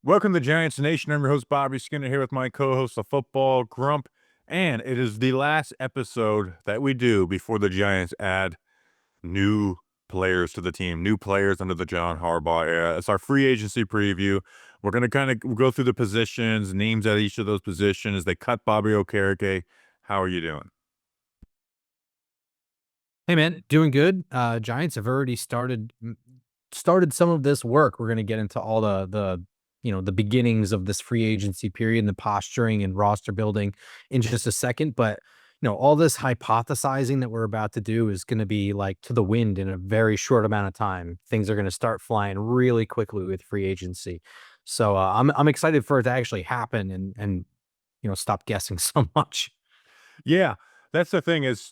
Welcome to Giants Nation. I'm your host, Bobby SKinner, here with my co-host, the Football Grump, and it is the last episode that we do before the Giants add new players to the team, new players under the John Harbaugh era. It's our free agency preview. We're going to kind of go through the positions, names at each of those positions. They cut Bobby Okereke. How are you doing? Hey man, doing good. Giants have already started some of this work. We're going to get into all the beginnings of this free agency period and the posturing and roster building in just a second. But all this hypothesizing that we're about to do is going to be like to the wind in a very short amount of time. Things are going to start flying really quickly with free agency. So I'm excited for it to actually happen and stop guessing so much. Yeah, that's the thing is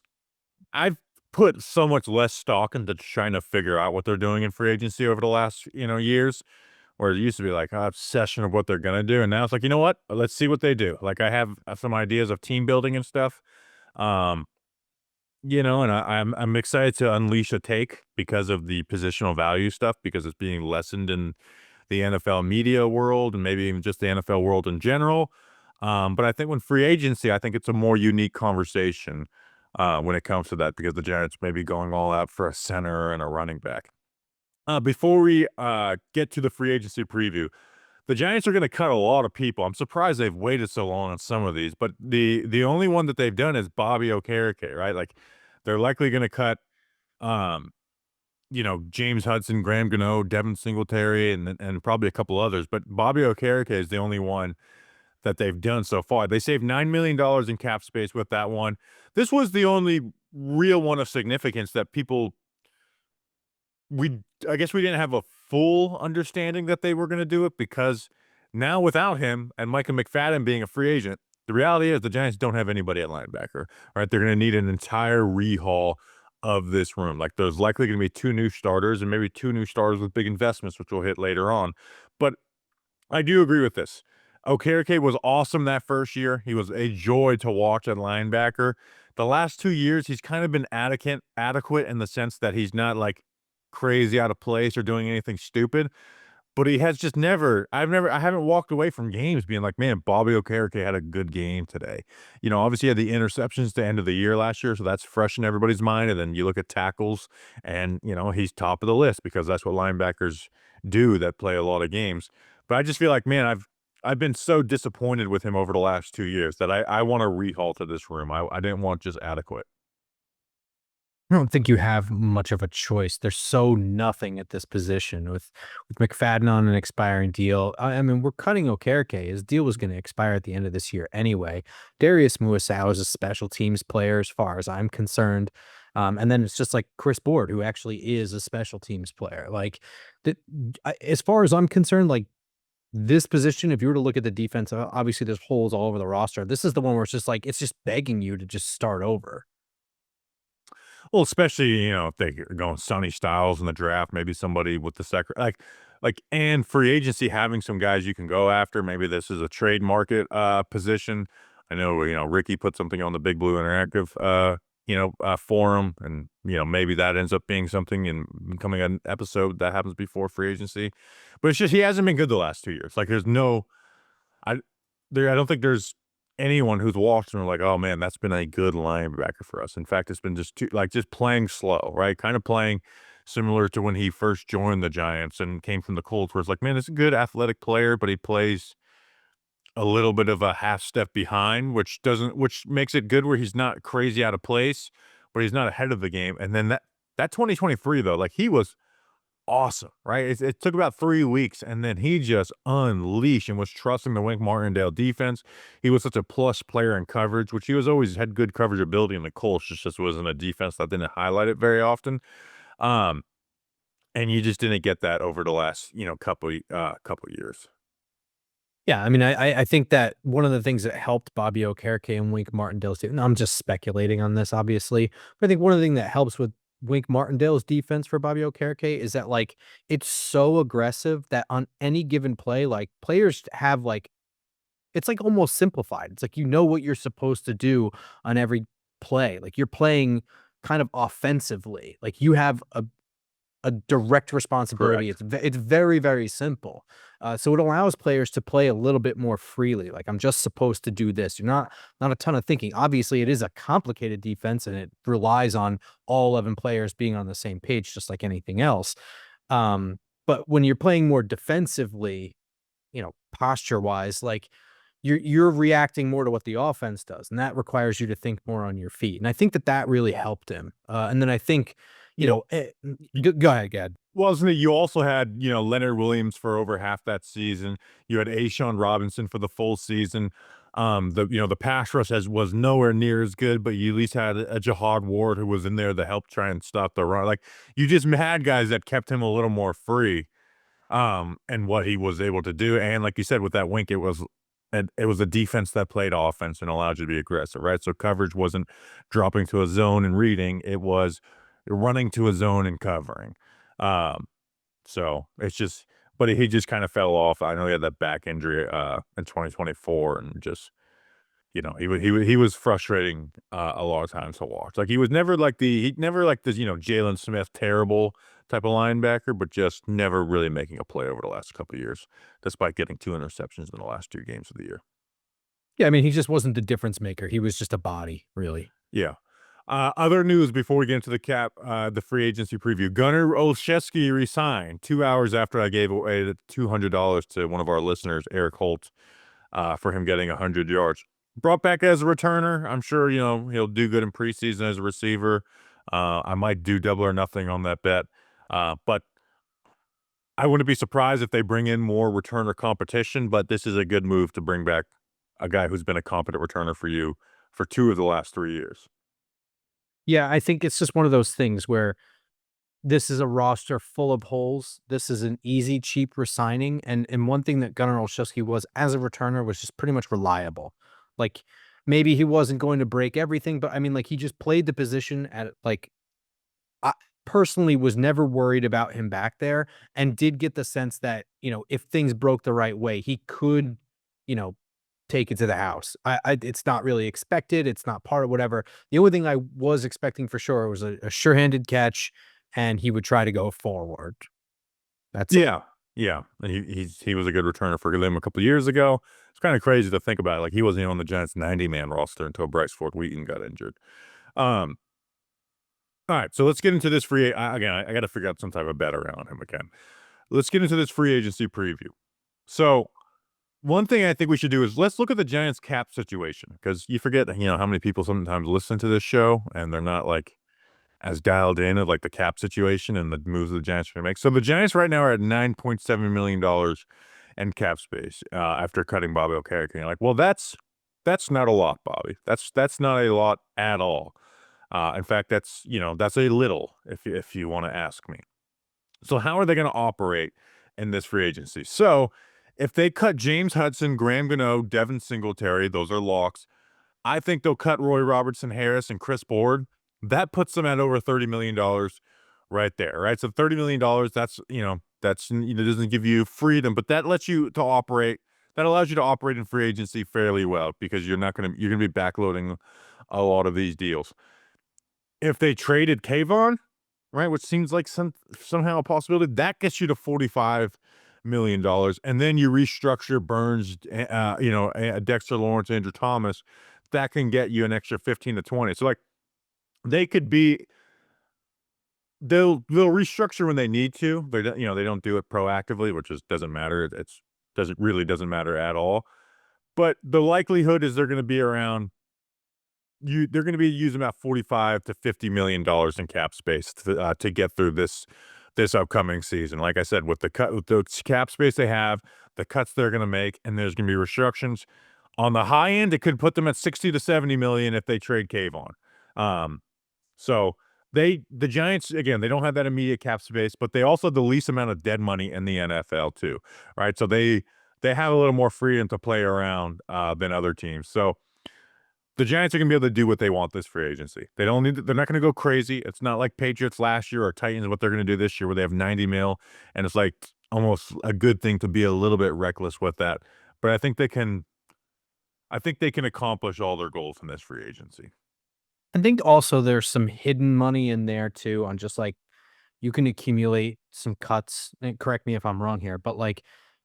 I've put so much less stock into trying to figure out what they're doing in free agency over the last, years. Where it used to be like obsession of what they're gonna do, and now it's like, you know what? Let's see what they do. Like I have some ideas of team building and stuff. Um, and I'm excited to unleash a take because of the positional value stuff because it's being lessened in the NFL media world and maybe even just the NFL world in general. But I think when free agency, I think it's a more unique conversation when it comes to that because the Giants may be going all out for a center and a running back. Before we get to the free agency preview, the Giants are going to cut a lot of people. I'm surprised they've waited so long on some of these, but the only one that they've done is Bobby Okereke, right? Like they're likely going to cut, um, James Hudson, Graham Gano, Devin Singletary, and probably a couple others. But Bobby Okereke is the only one that they've done so far. They saved $9 million in cap space with that one. This was the only real one of significance that I guess we didn't have a full understanding that they were gonna do it because now without him and Micah McFadden being a free agent, the reality is the Giants don't have anybody at linebacker, right? They're gonna need an entire rehaul of this room. Like, there's likely gonna be 2 new starters and maybe 2 new starters with big investments, which we'll hit later on. But I do agree with this. Okereke was awesome that first year. He was a joy to watch at linebacker. The last 2 years, he's kind of been adequate in the sense that he's not, like, crazy out of place or doing anything stupid, but he has just I haven't walked away from games being like, "Man, Bobby Okereke had a good game today." Obviously, he had the interceptions to end of the year last year, so that's fresh in everybody's mind, and then you look at tackles and, he's top of the list because that's what linebackers do that play a lot of games. But I just feel like, man, I've been so disappointed with him over the last 2 years that I want a rehaul to this room. I didn't want just adequate. I don't think you have much of a choice. There's so nothing at this position with McFadden on an expiring deal. I mean, we're cutting Okereke. His deal was going to expire at the end of this year anyway. Darius Muasau is a special teams player, as far as I'm concerned. And then it's just like Chris Board, who actually is a special teams player. Like, as far as I'm concerned, like this position, if you were to look at the defense, obviously there's holes all over the roster. This is the one where it's just like it's just begging you to just start over. Well, especially, if they're going Sonny Styles in the draft, maybe somebody with the second and free agency having some guys you can go after. Maybe this is a trade market position. I know, Ricky put something on the Big Blue Interactive forum, and maybe that ends up being something and becoming an episode that happens before free agency. But it's just he hasn't been good the last 2 years. Like there's no I I don't think there's anyone who's watched and are like, "Oh, man, that's been a good linebacker for us." In fact, it's been just playing slow, right? Kinda playing similar to when he first joined the Giants and came from the Colts, where it's like, "Man, it's a good athletic player, but he plays a little bit of a half step behind," which makes it good where he's not crazy out of place, but he's not ahead of the game. And then that 2023, though, like, he was awesome, right? It took about 3 weeks, and then he just unleashed and was trusting the Wink Martindale defense. He was such a plus player in coverage, which he was always had good coverage ability in the Colts, just wasn't a defense that didn't highlight it very often. Um, and you just didn't get that over the last, couple years. Yeah, I mean, I think that one of the things that helped Bobby Okereke and Wink Martindale's team, and I'm just speculating on this, obviously, but I think one of the things that helps with Wink Martindale's defense for Bobby Okereke is that, like, it's so aggressive that on any given play, like, players have, like it's, like, almost simplified. It's like you know what you're supposed to do on every play. Like, you're playing kind of offensively. Like, you have a direct responsibility. Correct. It's very, very simple. So it allows players to play a little bit more freely. Like, I'm just supposed to do this. You're not a ton of thinking. Obviously, it is a complicated defense, and it relies on all 11 players being on the same page, just like anything else. Um, but when you're playing more defensively, posture wise, like, you're reacting more to what the offense does, and that requires you to think more on your feet. And I think that really helped him. And then I think, Well, go ahead, Gad. wasn't it? You also had, Leonard Williams for over half that season. You had Ashawn Robinson for the full season. The pass rush was nowhere near as good, but you at least had a Jihad Ward who was in there to help try and stop the run. Like, you just had guys that kept him a little more free, and what he was able to do. And like you said, with that wink, it was a defense that played offense and allowed you to be aggressive, right? So coverage wasn't dropping to a zone and reading; it was running to a zone and covering. Um, so it's just, but he just kind of fell off. I know he had that back injury in 2024, and just he was frustrating a lot of times to watch. Like, he never like this Jalen Smith terrible type of linebacker, but just never really making a play over the last couple of years, despite getting 2 interceptions in the last 2 games of the year. Yeah, I mean, he just wasn't the difference maker. He was just a body, really. Yeah. Other news before we get into the free agency preview. Gunnar Olszewski resigned 2 hours after I gave away the $200 to one of our listeners, Eric Holt, for him getting 100 yards. Brought back as a returner. I'm sure, he'll do good in preseason as a receiver. I might do double or nothing on that bet. But I wouldn't be surprised if they bring in more returner competition, but this is a good move to bring back a guy who's been a competent returner for you for 2 of the last 3 years. Yeah, I think it's just one of those things where this is a roster full of holes. This is an easy, cheap resigning, and one thing that Gunnar Olszewski was as a returner was just pretty much reliable. Like, maybe he wasn't going to break everything, but I mean, like, he just played the position at, like, I personally was never worried about him back there, and did get the sense that, if things broke the right way, he could, you know, take it to the house. It's not really expected, it's not part of whatever. The only thing I was expecting for sure was a sure-handed catch, and he would try to go forward. That's it. Yeah, yeah, and he was a good returner for them a couple years ago. It's kinda crazy to think about it, like, he wasn't even on the Giants' 90-man roster until Bryce Ford Wheaton got injured. Um, alright, so let's get into this again, I gotta figure out some type of bet around him again. Let's get into this free agency preview. So, one thing I think we should do is let's look at the Giants' cap situation, because you forget, how many people sometimes listen to this show, and they're not, like, as dialed in of, like, the cap situation and the moves the Giants are gonna make. So the Giants right now are at $9.7 million in cap space, after cutting Bobby Okereke. And you're like, well, that's not a lot, Bobby. That's not a lot at all. In fact, that's a little, if you want to ask me. So how are they going to operate in this free agency? So if they cut James Hudson, Graham Gano, Devin Singletary, those are locks. I think they'll cut Roy Robertson Harris and Chris Board. That puts them at over $30 million right there, right? So $30 million, doesn't give you freedom, but that lets you to operate. That allows you to operate in free agency fairly well, because you're gonna be backloading a lot of these deals. If they traded Kayvon, right, which seems like somehow a possibility, that gets you to $45 million, and then you restructure Burns, Dexter Lawrence, Andrew Thomas, that can get you an extra 15 to 20. So, like, they could be they'll restructure when they need to. They don't do it proactively, which doesn't matter. Doesn't matter at all. But the likelihood is they're gonna be using about 45 to $50 million in cap space to get through this upcoming season. Like I said, with the cap space they have, the cuts they're gonna make, and there's gonna be restrictions. On the high end, it could put them at 60 to 70 million if they trade Kayvon. Um, so the Giants, again, they don't have that immediate cap space, but they also have the least amount of dead money in the NFL too, right? So they have a little more freedom to play around than other teams. So the Giants are gonna be able to do what they want this free agency. They're not gonna go crazy. It's not like Patriots last year or Titans, what they're gonna do this year, where they have 90 mil, and it's like almost a good thing to be a little bit reckless with that. But I think they can accomplish all their goals in this free agency. I think also there's some hidden money in there too on just, like, you can accumulate some cuts, and correct me if I'm wrong here, but, like,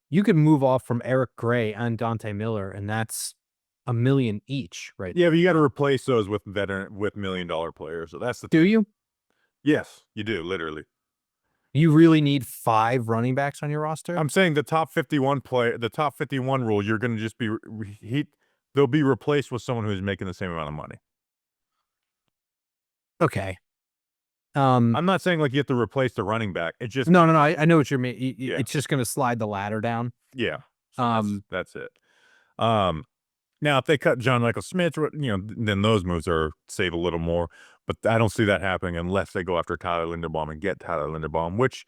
you could move off from Eric Gray and Dante Miller, and that's 1,000,000 each, right? Yeah, but you gotta replace those with $1,000,000 players, so that's the Do thing. you? Yes, you do, literally. You really need 5 running backs on your roster? I'm saying the top 51 rule, you're gonna just be re he they'll be replaced with someone who's making the same amount of money. Okay. Um, I'm not saying, like, you have to replace the running back, it just no, I know what you mean. yeah, It's just gonna slide the ladder down. yeah. So Um, that's it. Um, Now if they cut John Michael Schmitz, then those moves are save a little more, but I don't see that happening unless they go after Tyler Linderbaum and get Tyler Linderbaum, which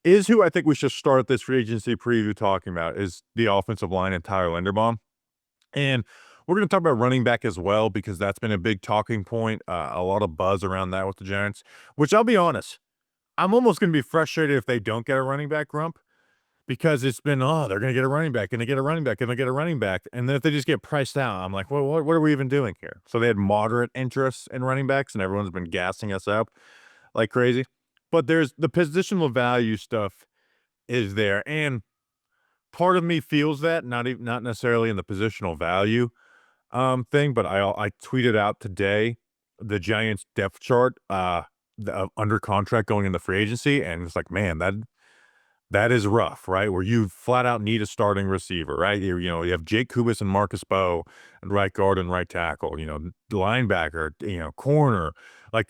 is who I think we should start this free agency preview talking about is the offensive line and Tyler Linderbaum. And we're going to talk about running back as well because that's been a big talking point. A lot of buzz around that with the Giants, which I'll be honest, I'm almost going to be frustrated if they don't get a running back Grump because it's been, oh, they're going to get a running back, going to get a running back, going to get a running back. And then if they just get priced out, I'm like, well, what are we even doing here? So they had moderate interest in running backs and everyone's been gassing us up like crazy. But there's the positional value stuff is there. And part of me feels that, not necessarily in the positional value thing, but I tweeted out today the Giants depth chart under contract going into free agency, and it's like, man, that is rough, right? Where you flat out need a starting receiver, right? You have Jake Kubis and Marcus Bowe and right guard and right tackle, linebacker, corner, like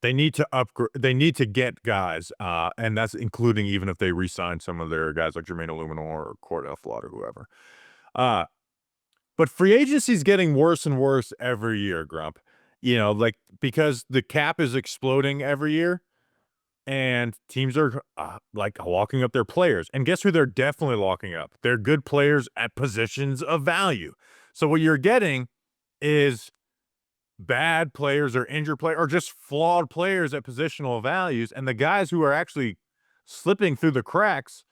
they need to upgrade. They need to get guys, and that's including even if they re-sign some of their guys like Jermaine Illuminor or Cordell Flott or whoever. Uh, but free agency is getting worse and worse every year, Grump. Like because the cap is exploding every year, and teams are like locking up their players. And guess who they're definitely locking up? They're good players at positions of value. So what you're getting is bad players or injured players or just flawed players at positional values. And the guys who are actually slipping through the cracks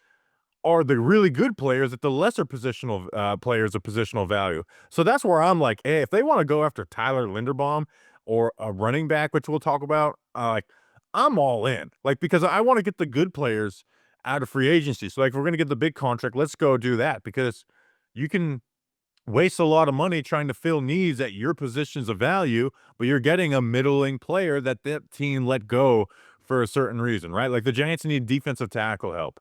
are the really good players at the lesser positional players of positional value. So that's where I'm like, hey, if they want to go after Tyler Linderbaum or a running back, which we'll talk about, like I'm all in. Like because I want to get the good players out of free agency. So like if we're gonna get the big contract, let's go do that because you can waste a lot of money trying to fill needs at your positions of value, but you're getting a middling player that team let go for a certain reason, right? Like the Giants need defensive tackle help,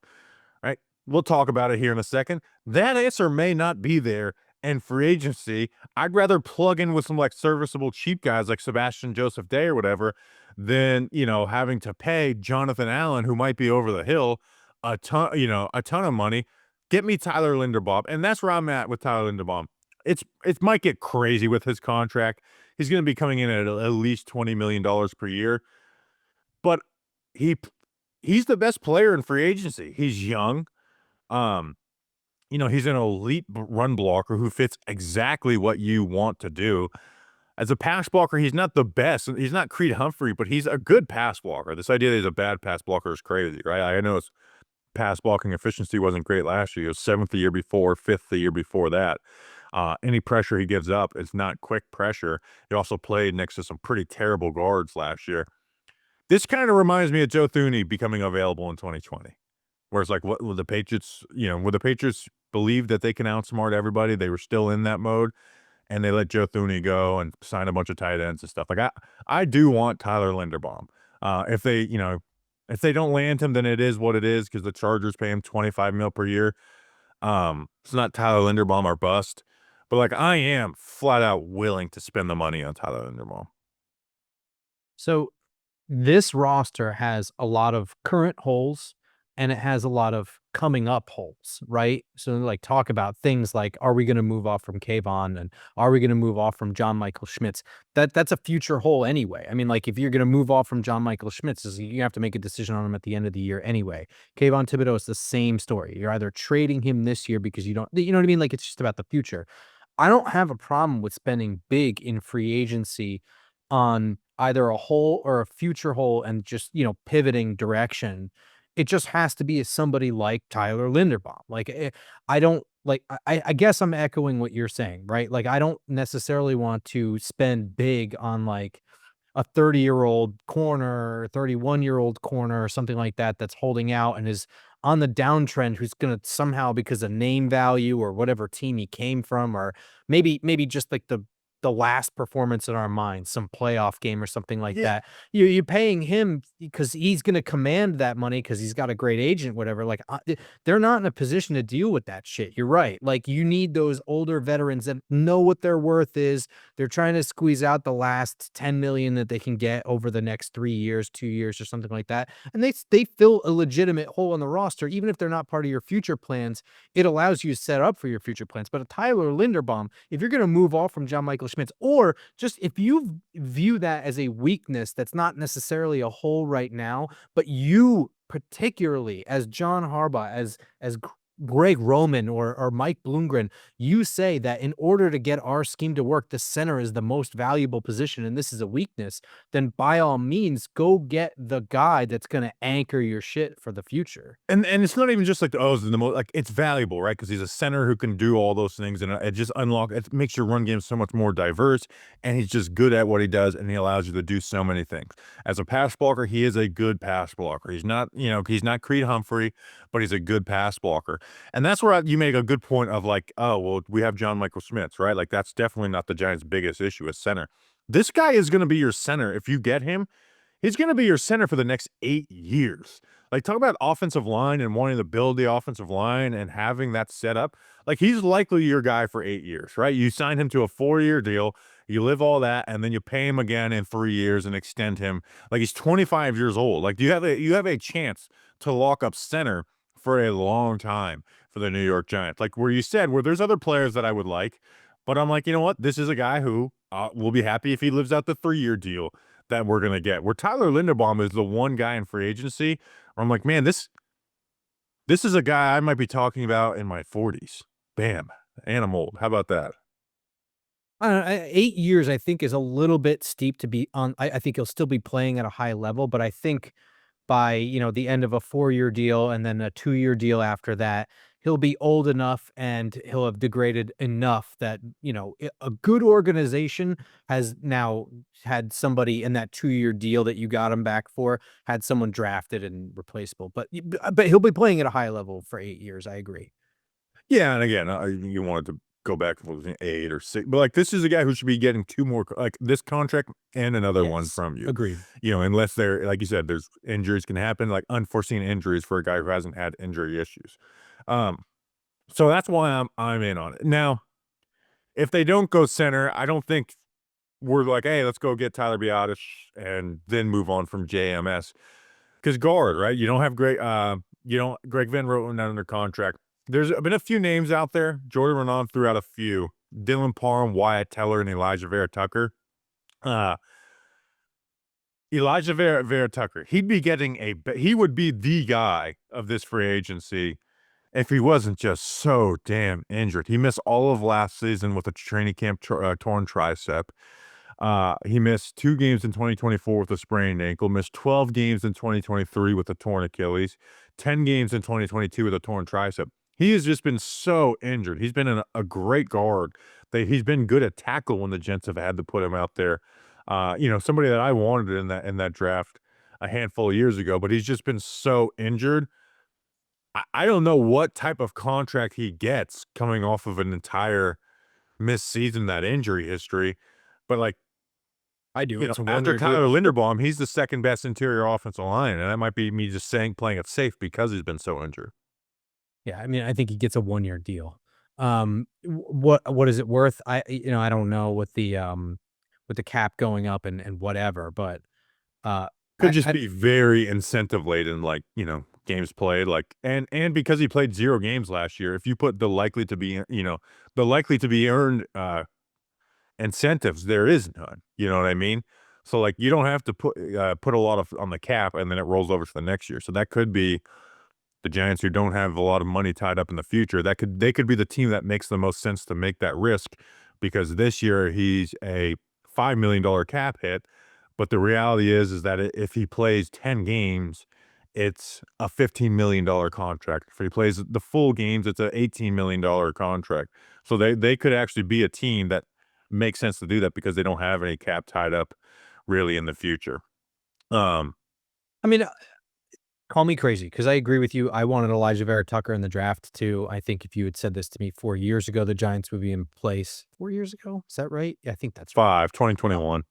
right? We'll talk about it here in a second. That answer may not be there in free agency. I'd rather plug in with some like serviceable cheap guys like Sebastian Joseph Day or whatever than, having to pay Jonathan Allen, who might be over the hill, a ton of money. Get me Tyler Linderbaum. And that's where I'm at with Tyler Linderbaum. It might get crazy with his contract. He's going to be coming in at least $20 million per year, but he he's the best player in free agency. He's young. Um, he's an elite run blocker who fits exactly what you want to do. As a pass blocker, he's not the best. He's not Creed Humphrey, but he's a good pass blocker. This idea that he's a bad pass blocker is crazy, right? I know his pass blocking efficiency wasn't great last year. He was seventh the year before, fifth the year before that. Any pressure he gives up is not quick pressure. He also played next to some pretty terrible guards last year. This kind of reminds me of Joe Thuney becoming available in 2020. Whereas, like, what will the Patriots, would the Patriots believe that they can outsmart everybody? They were still in that mode, and they let Joe Thuney go and sign a bunch of tight ends and stuff. Like, I do want Tyler Linderbaum. If they don't land him, then it is what it is because the Chargers pay him 25 mil per year. It's not Tyler Linderbaum or bust, but like I am flat out willing to spend the money on Tyler Linderbaum. So this roster has a lot of current holes and it has a lot of coming up holes, right? So like talk about things like are we going to move off from Kayvon and are we going to move off from John Michael Schmitz? That's a future hole anyway. I mean, like if you're going to move off from John Michael Schmitz, you have to make a decision on him at the end of the year anyway. Kayvon Thibodeau is the same story. You're either trading him this year because you know what I mean? Like it's just about the future. I don't have a problem with spending big in free agency on either a hole or a future hole and just, pivoting direction. It just has to be somebody like Tyler Linderbaum. Like, I don't like, I guess I'm echoing what you're saying, right? Like, I don't necessarily want to spend big on like a 30-year-old corner, 31-year-old corner, or something like that that's holding out and is on the downtrend who's gonna somehow because of name value or whatever team he came from, or maybe just like the last performance in our minds, some playoff game or something like Yeah, that. You're paying him because he's gonna command that money because he's got a great agent, whatever. Like, they're not in a position to deal with that shit. You're right. Like, you need those older veterans that know what their worth is. They're trying to squeeze out the last 10 million that they can get over the next 3 years, 2 years, or something like that. And they fill a legitimate hole in the roster, even if they're not part of your future plans. It allows you to set up for your future plans. But a Tyler Linderbaum, if you're going to move off from John Michael Schmitz, or just if you view that as a weakness that's not necessarily a hole right now, but you particularly as John Harbaugh, as Greg Roman or Mike Bloomgren, you say that in order to get our scheme to work, the center is the most valuable position, and this is a weakness, then by all means, go get the guy that's going to anchor your shit for the future. and it's not even just like the O's and the most like it's valuable, right? Because he's a center who can do all those things, and it just it makes your run game so much more diverse. And he's just good at what he does, and he allows you to do so many things. As a pass blocker, he is a good pass blocker. He's not, he's not Creed Humphrey, but he's a good pass blocker. And that's where you make a good point of like, oh well, we have John Michael Schmitz, right? Like that's definitely not the Giants' biggest issue as center. This guy is going to be your center if you get him. He's gonna be your center for the next 8 years. Like, talk about offensive line and wanting to build the offensive line and having that set up. Like, he's likely your guy for 8 years, right? You sign him to a 4-year deal, you live all that, and then you pay him again in 3 years and extend him. Like, he's 25 years old. Like, you have a chance to lock up center for a long time for the New York Giants. Like, where you said, where there's other players that I would like, but I'm like, you know what? This is a guy who, will be happy if he lives out the 3-year deal that we're gonna get. Where Tyler Linderbaum is the one guy in free agency where I'm like, man, this is a guy I might be talking about in my 40s. Bam, and I'm old. How about that? I don't know, 8 years, I think, is a little bit steep to be on. I think he'll still be playing at a high level, but I think by, the end of a 4-year deal and then a 2-year deal after that, he'll be old enough and he'll have degraded enough that, a good organization has now had somebody in that 2-year deal that you got him back for, had someone drafted and replaceable. But he'll be playing at a high level for 8 years, I agree. Yeah, and again, you wanted to go back if it was an 8 or 6, but, like, this is a guy who should be getting 2 more like, this contract and another one Yes, from you. agreed. Unless they're like you said, there's injuries can happen, like, unforeseen injuries for a guy who hasn't had injury issues. Um, so that's why I'm in on it. Now, if they don't go center, I don't think we're like, "Hey, let's go get Tyler Biadasz and then move on from JMS." 'Cause guard, right? You don't have Greg Van Roten under contract. There's been a few names out there. Jordan Renaud threw out a few. Dylan Parham, Wyatt Teller, and Elijah Vera Tucker. Uh, Elijah Vera Tucker, he would be the guy of this free agency if he wasn't just so damn injured. He missed all of last season with a training camp torn tricep. He missed 2 games in 2024 with a sprained ankle, missed 12 games in 2023 with a torn Achilles, 10 games in 2022 with a torn tricep. He has just been so injured. He's been a great guard. He's been good at tackle when the Gents have had to put him out there. Somebody that I wanted in that draft a handful of years ago, but he's just been so injured. I don't know what type of contract he gets coming off of an entire missed season, that injury history, but, like, I do. It's a after one-year deal. Tyler Linderbaum, he's the second best interior offensive line, and that might be me just saying playing it safe because he's been so injured. Yeah, I mean, I think he gets a one-year deal. What is it worth? I don't know with the cap going up and whatever, but uh, Could just I be very incentive laden, like, games played, like and because he played 0 games last year, if you put the likely to be earned, incentives, there is none, you know what I mean? So, like, you don't have to put a lot of on the cap, and then it rolls over to the next year, so that could be the Giants who don't have a lot of money tied up in the future. They could be the team that makes the most sense to make that risk because this year he's a $5 million cap hit, but the reality is that if he plays 10 games, it's a $15 million contract. If he plays the full games, it's a $18 million contract. So they could actually be a team that makes sense to do that because they don't have any cap tied up really in the future. Um, I mean, call me crazy because I agree with you. I wanted Elijah Vera Tucker in the draft too. I think if you had said this to me 4 years ago, the Giants would be in place. 4 years ago, is that right? Yeah, I think that's right. 2021.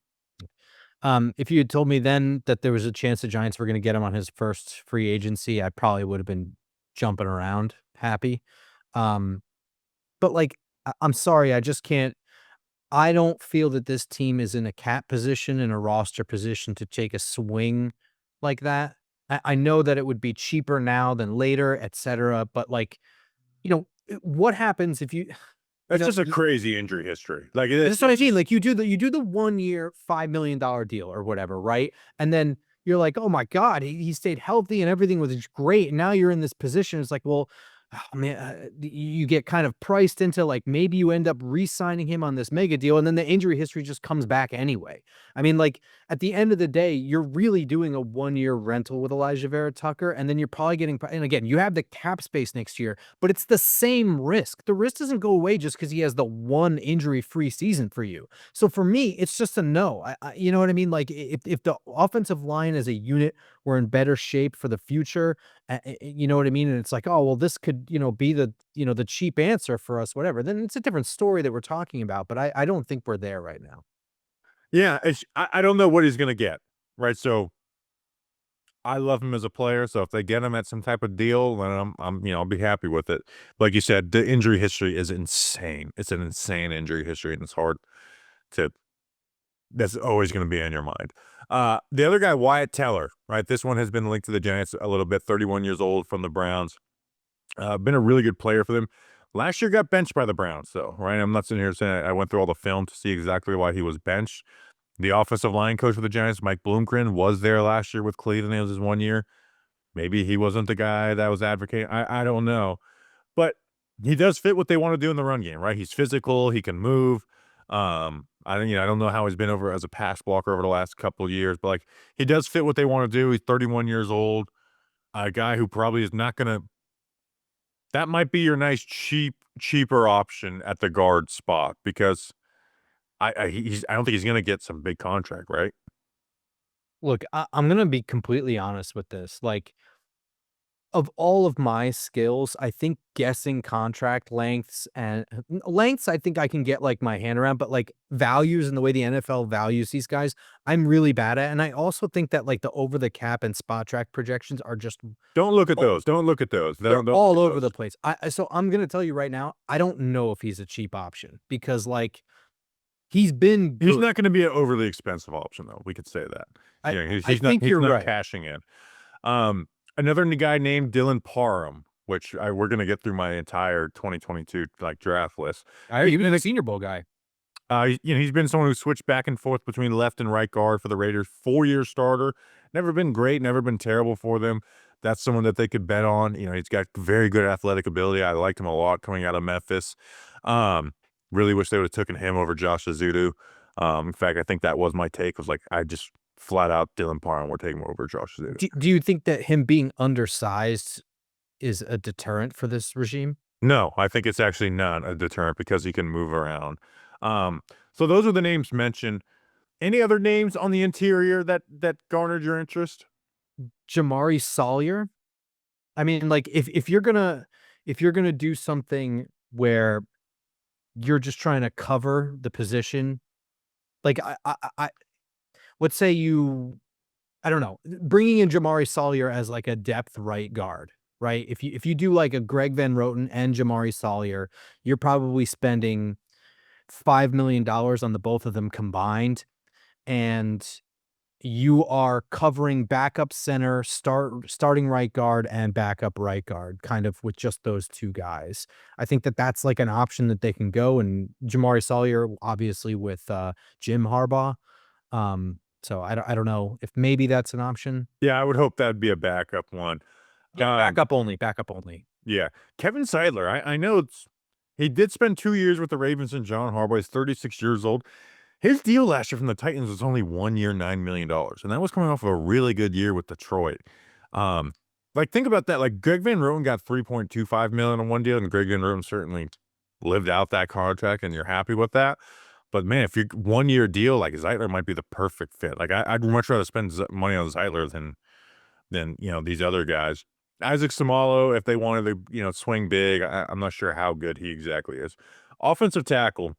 If you had told me then that there was a chance the Giants were going to get him on his first free agency, I probably would have been jumping around happy. Um, but like, I'm sorry, I just can't. I don't feel that this team is in a cap position, in a roster position to take a swing like that. I know that it would be cheaper now than later, et cetera. But like, what happens if you That's know, just a crazy injury history. Like that's what I mean. Like you do the 1 year, $5 million deal or whatever, right? And then you're like, oh my God, he stayed healthy and everything was great. And now you're in this position. It's like, well, oh, man, you get kind of priced into like maybe you end up re-signing him on this mega deal, and then the injury history just comes back anyway. I mean, like at the end of the day, you're really doing a 1 year rental with Elijah Vera Tucker, and then you're probably getting. And again, you have the cap space next year, but it's the same risk. The risk doesn't go away just because he has the one injury-free season for you. So for me, it's just a no. You know what I mean? Like if the offensive line as a unit were in better shape for the future, you know what I mean? And it's like, oh well, this could be the cheap answer for us, whatever. Then it's a different story that we're talking about. But I don't think we're there right now. yeah, I don't know what he's gonna get, right? So I love him as a player. So if they get him at some type of deal, then I'll be happy with it. Like you said, the injury history is insane. It's an insane injury history, and it's hard to. That's always going to be in your mind. The other guy, Wyatt Teller, right? This one has been linked to the Giants a little bit. 31 years old from the Browns. Been a really good player for them. Last year got benched by the Browns, though, right? I'm not sitting here saying I went through all the film to see exactly why he was benched. The offensive line coach for the Giants, Mike Bloomgren, was there last year with Cleveland. It was his 1 year. Maybe he wasn't the guy that was advocating. I don't know. But he does fit what they want to do in the run game, right? He's physical. He can move. I don't know how he's been over as a pass blocker over the last couple of years, but like he does fit what they want to do. He's 31 years old. A guy who probably is not going to. That might be your nice cheaper option at the guard spot because I don't think he's going to get some big contract, right? Look, I'm gonna be completely honest with this. Like, of all of my skills, I think guessing contract lengths and lengths, I think I can get like my hand around, but like values and the way the NFL values these guys, I'm really bad at. And I also think that like the over the cap and spot track projections are just Don't look at oh, those. Don't look at those. they're Don't look all at over those. the place. So I'm gonna tell you right now, I don't know if he's a cheap option because like he's been He's good. not going to be an overly expensive option, though. We could say that. I Yeah, I think he's you're not right. cashing in. Um, Another guy named Dylan Parham, which we're gonna get through my entire 2022 like draft list. He's He was been a a Senior Bowl guy. he's been someone who switched back and forth between left and right guard for the Raiders. 4 year starter, never been great, never been terrible for them. That's someone that they could bet on. He's got very good athletic ability. I liked him a lot coming out of Memphis. Really wish they would have taken him over Josh Azudu. In fact, I think that was my take. Was like I just flat out Dylan Parham. We're taking him over Josh Azudu. Do you think that him being undersized is a deterrent for this regime? No, I think it's actually not a deterrent because he can move around. So those are the names mentioned. Any other names on the interior that garnered your interest? Jamari Sawyer? I mean, like, if you're gonna do something where you're just trying to cover the position, like, let's say I don't know, bringing in Jamari Sawyer as, like, a depth right guard, right? If you do, like, a Greg Van Roten and Jamari Sawyer, you're probably spending $5 million on the both of them combined, and you are covering backup center, starting right guard, and backup right guard, kind of with just those 2 guys. I think that that's, like, an option that they can go, and Jamari Sawyer, obviously, with, Jim Harbaugh. So I don't know if maybe that's an option. Yeah, I would hope that'd be a backup one. Yeah, Um, backup only. yeah, Kevin Seidler. I know he did spend 2 years with the Ravens and John Harbaugh. He's 36 years old. His deal last year from the Titans was only 1 year, $9 million, and that was coming off of a really good year with Detroit. Um, like think about that. Like Greg Van Roten got 3.25 million on one deal, and Greg Van Roten certainly lived out that contract, and you're happy with that. But man, if you're 1 year deal, like Zeitler might be the perfect fit. Like I'd much rather spend money on Zeitler than these other guys. Isaac Samalo, if they wanted to swing big, I'm not sure how good he exactly is. Offensive tackle.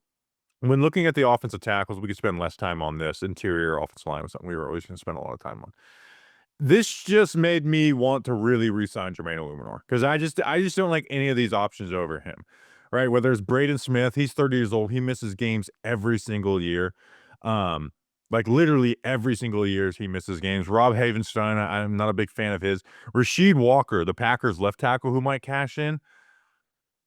When looking at the offensive tackles, we could spend less time on this. Interior offensive line was something we were always going to spend a lot of time on. This just made me want to really re-sign Jermaine Illuminor because I just don't like any of these options over him, right? Whether it's Braden Smith, he's 30 years old, he misses games every single year, um, like literally every single year he misses games. Rob Havenstein, I'm not a big fan of his. Rasheed Walker, the Packers left tackle who might cash in.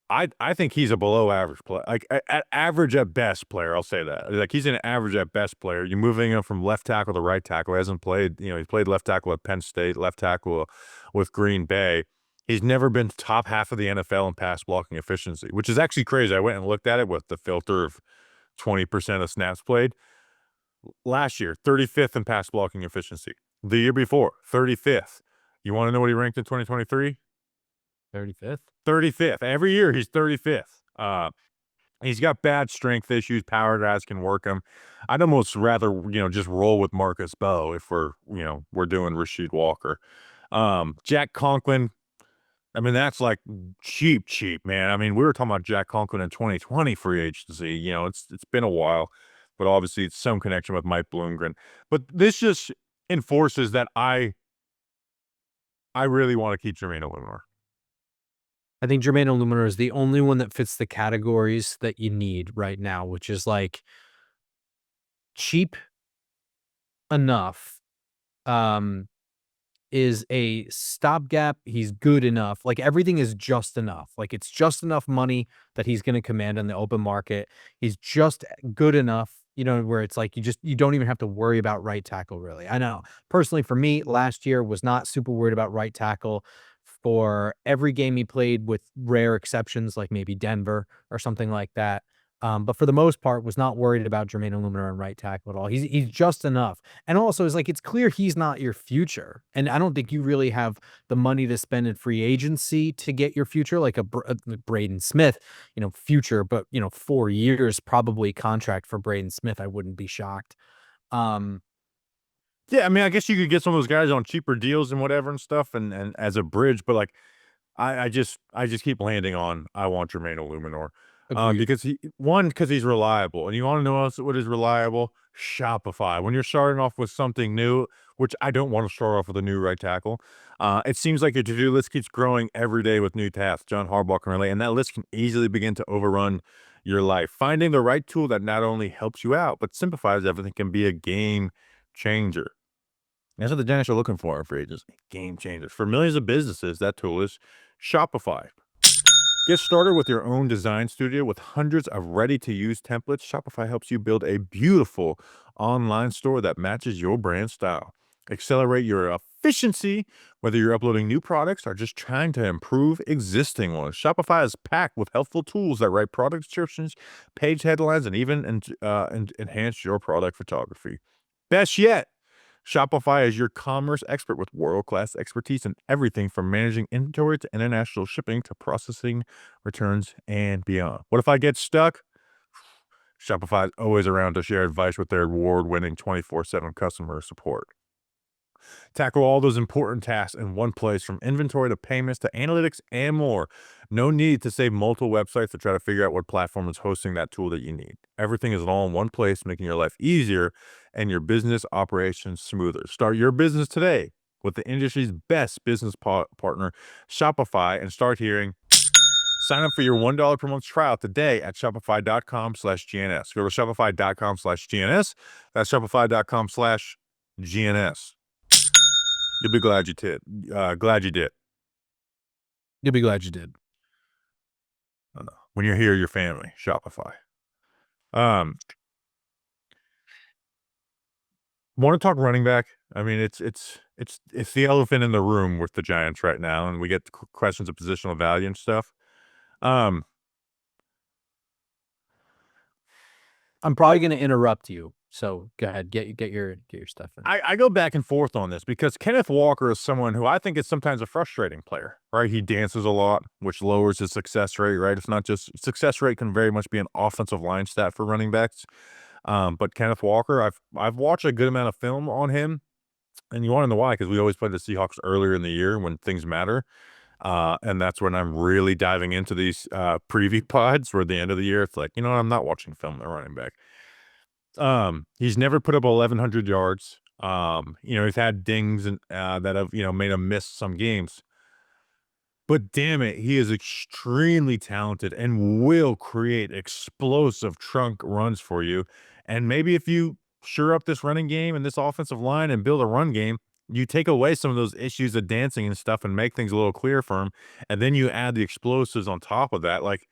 I think he's a below average player, like at average at best player. I'll say that. Like he's an average at best player. You're moving him from left tackle to right tackle. He hasn't played. He's played left tackle at Penn State, left tackle with Green Bay. He's never been top half of the NFL in pass blocking efficiency, which is actually crazy. I went and looked at it with the filter of 20% of snaps played. Last year, 35th in pass blocking efficiency. The year before, 35th. You want to know what he ranked in 2023? 35th. 35th. Every year he's 35th. He's got bad strength issues. Power guys can work him. I'd almost rather, just roll with Marcus Bowe if we're doing Rasheed Walker. Jack Conklin. I mean, that's like cheap, man. I mean, we were talking about Jack Conklin in 2020 free agency. It's been a while, but obviously it's some connection with Mike Bloomgren. But this just enforces that I really want to keep Jermaine Illuminor. I think Jermaine Illuminor is the only one that fits the categories that you need right now, which is like cheap enough, um, is a stopgap. He's good enough. Like everything is just enough. Like it's just enough money that he's going to command on the open market. He's just good enough, where it's like you don't even have to worry about right tackle really. I know personally for me last year was not super worried about right tackle for every game he played with rare exceptions like maybe Denver or something like that. But for the most part, was not worried about Jermaine Illuminor on right tackle at all. He's just enough. And also, it's like it's clear he's not your future. And I don't think you really have the money to spend in free agency to get your future, like a Braden Smith, future, but 4 years probably contract for Braden Smith. I wouldn't be shocked. Um, Yeah, I mean, I guess you could get some of those guys on cheaper deals and whatever and stuff, and as a bridge. But like, I just keep landing on I want Jermaine Illuminor, Agreed. because he's reliable, and you want to know else what is reliable? Shopify. When you're starting off with something new, which I don't want to start off with a new right tackle, it seems like your to-do list keeps growing every day with new tasks. John Harbaugh can relate, and that list can easily begin to overrun your life. Finding the right tool that not only helps you out but simplifies everything can be a game changer. That's what the Giants are looking for agents. Game changers. For millions of businesses, that tool is Shopify. Get started with your own design studio with hundreds of ready-to-use templates. Shopify helps you build a beautiful online store that matches your brand style. Accelerate your efficiency, whether you're uploading new products or just trying to improve existing ones. Shopify is packed with helpful tools that write product descriptions, page headlines, and even enhance your product photography. Best yet, Shopify is your commerce expert with world-class expertise in everything from managing inventory to international shipping to processing returns and beyond. What if I get stuck? Shopify is always around to share advice with their award-winning 24/7 customer support. Tackle all those important tasks in one place, from inventory to payments to analytics and more. No need to save multiple websites to try to figure out what platform is hosting that tool that you need. Everything is all in one place, making your life easier and your business operations smoother. Start your business today with the industry's best business partner, Shopify, and start hearing. Sign up for your $1 per month trial today at shopify.com/GNS. Go to shopify.com/GNS. That's shopify.com/GNS. You'll be glad you did. Glad you did. You'll be glad you did. I don't know. When you're here, your family. Shopify. Um, Want to talk running back? I mean, it's the elephant in the room with the Giants right now, and we get questions of positional value and stuff. Um, I'm probably going to interrupt you. So go ahead, get your stuff in. I go back and forth on this because Kenneth Walker is someone who I think is sometimes a frustrating player, right? He dances a lot, which lowers his success rate, right? It's not just success rate can very much be an offensive line stat for running backs. But Kenneth Walker, I've watched a good amount of film on him, and you want to know why? Because we always play the Seahawks earlier in the year when things matter. And that's when I'm really diving into these preview pods where at the end of the year, it's like, you know what, I'm not watching film of the running back. He's never put up 1,100 yards. He's had dings and that have, made him miss some games. But damn it, he is extremely talented and will create explosive trunk runs for you. And maybe if you shore up this running game and this offensive line and build a run game, you take away some of those issues of dancing and stuff and make things a little clearer for him. And then you add the explosives on top of that. Like,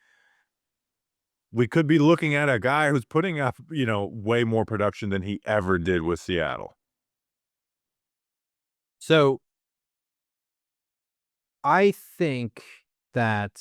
we could be looking at a guy who's putting up, way more production than he ever did with Seattle. So I think that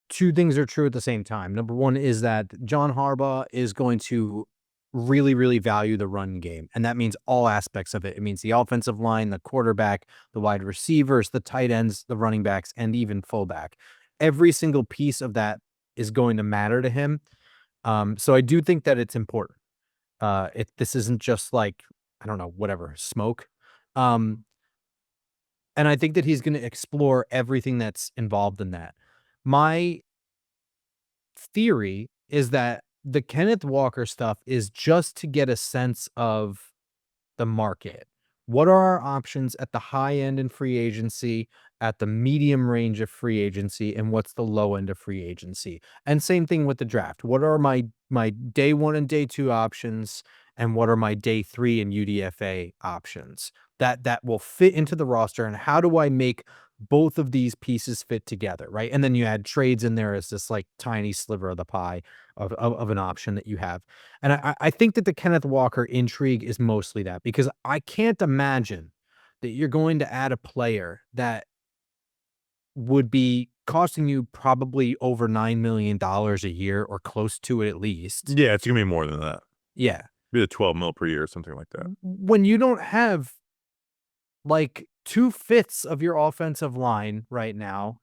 two things are true at the same time. Number one is that John Harbaugh is going to really, really value the run game. And that means all aspects of it. It means the offensive line, the quarterback, the wide receivers, the tight ends, the running backs, and even fullback. Every single piece of that is going to matter to him. So I do think that it's important. This isn't just like, I don't know, whatever, smoke. Um, and I think that he's going to explore everything that's involved in that. My theory is that the Kenneth Walker stuff is just to get a sense of the market. What are our options at the high end in free agency, at the medium range of free agency, and what's the low end of free agency? And same thing with the draft. What are my day 1 and day 2 options, and what are my day 3 and UDFA options that will fit into the roster, and how do I make both of these pieces fit together, right? And then you add trades in there as this like tiny sliver of the pie of an option that you have. And I think that the Kenneth Walker intrigue is mostly that, because I can't imagine that you're going to add a player that would be costing you probably over $9 million a year or close to it at least. Yeah, it's gonna be more than that. Yeah. Be the 12 mil per year or something like that. When you don't have like 2/5 of your offensive line right now,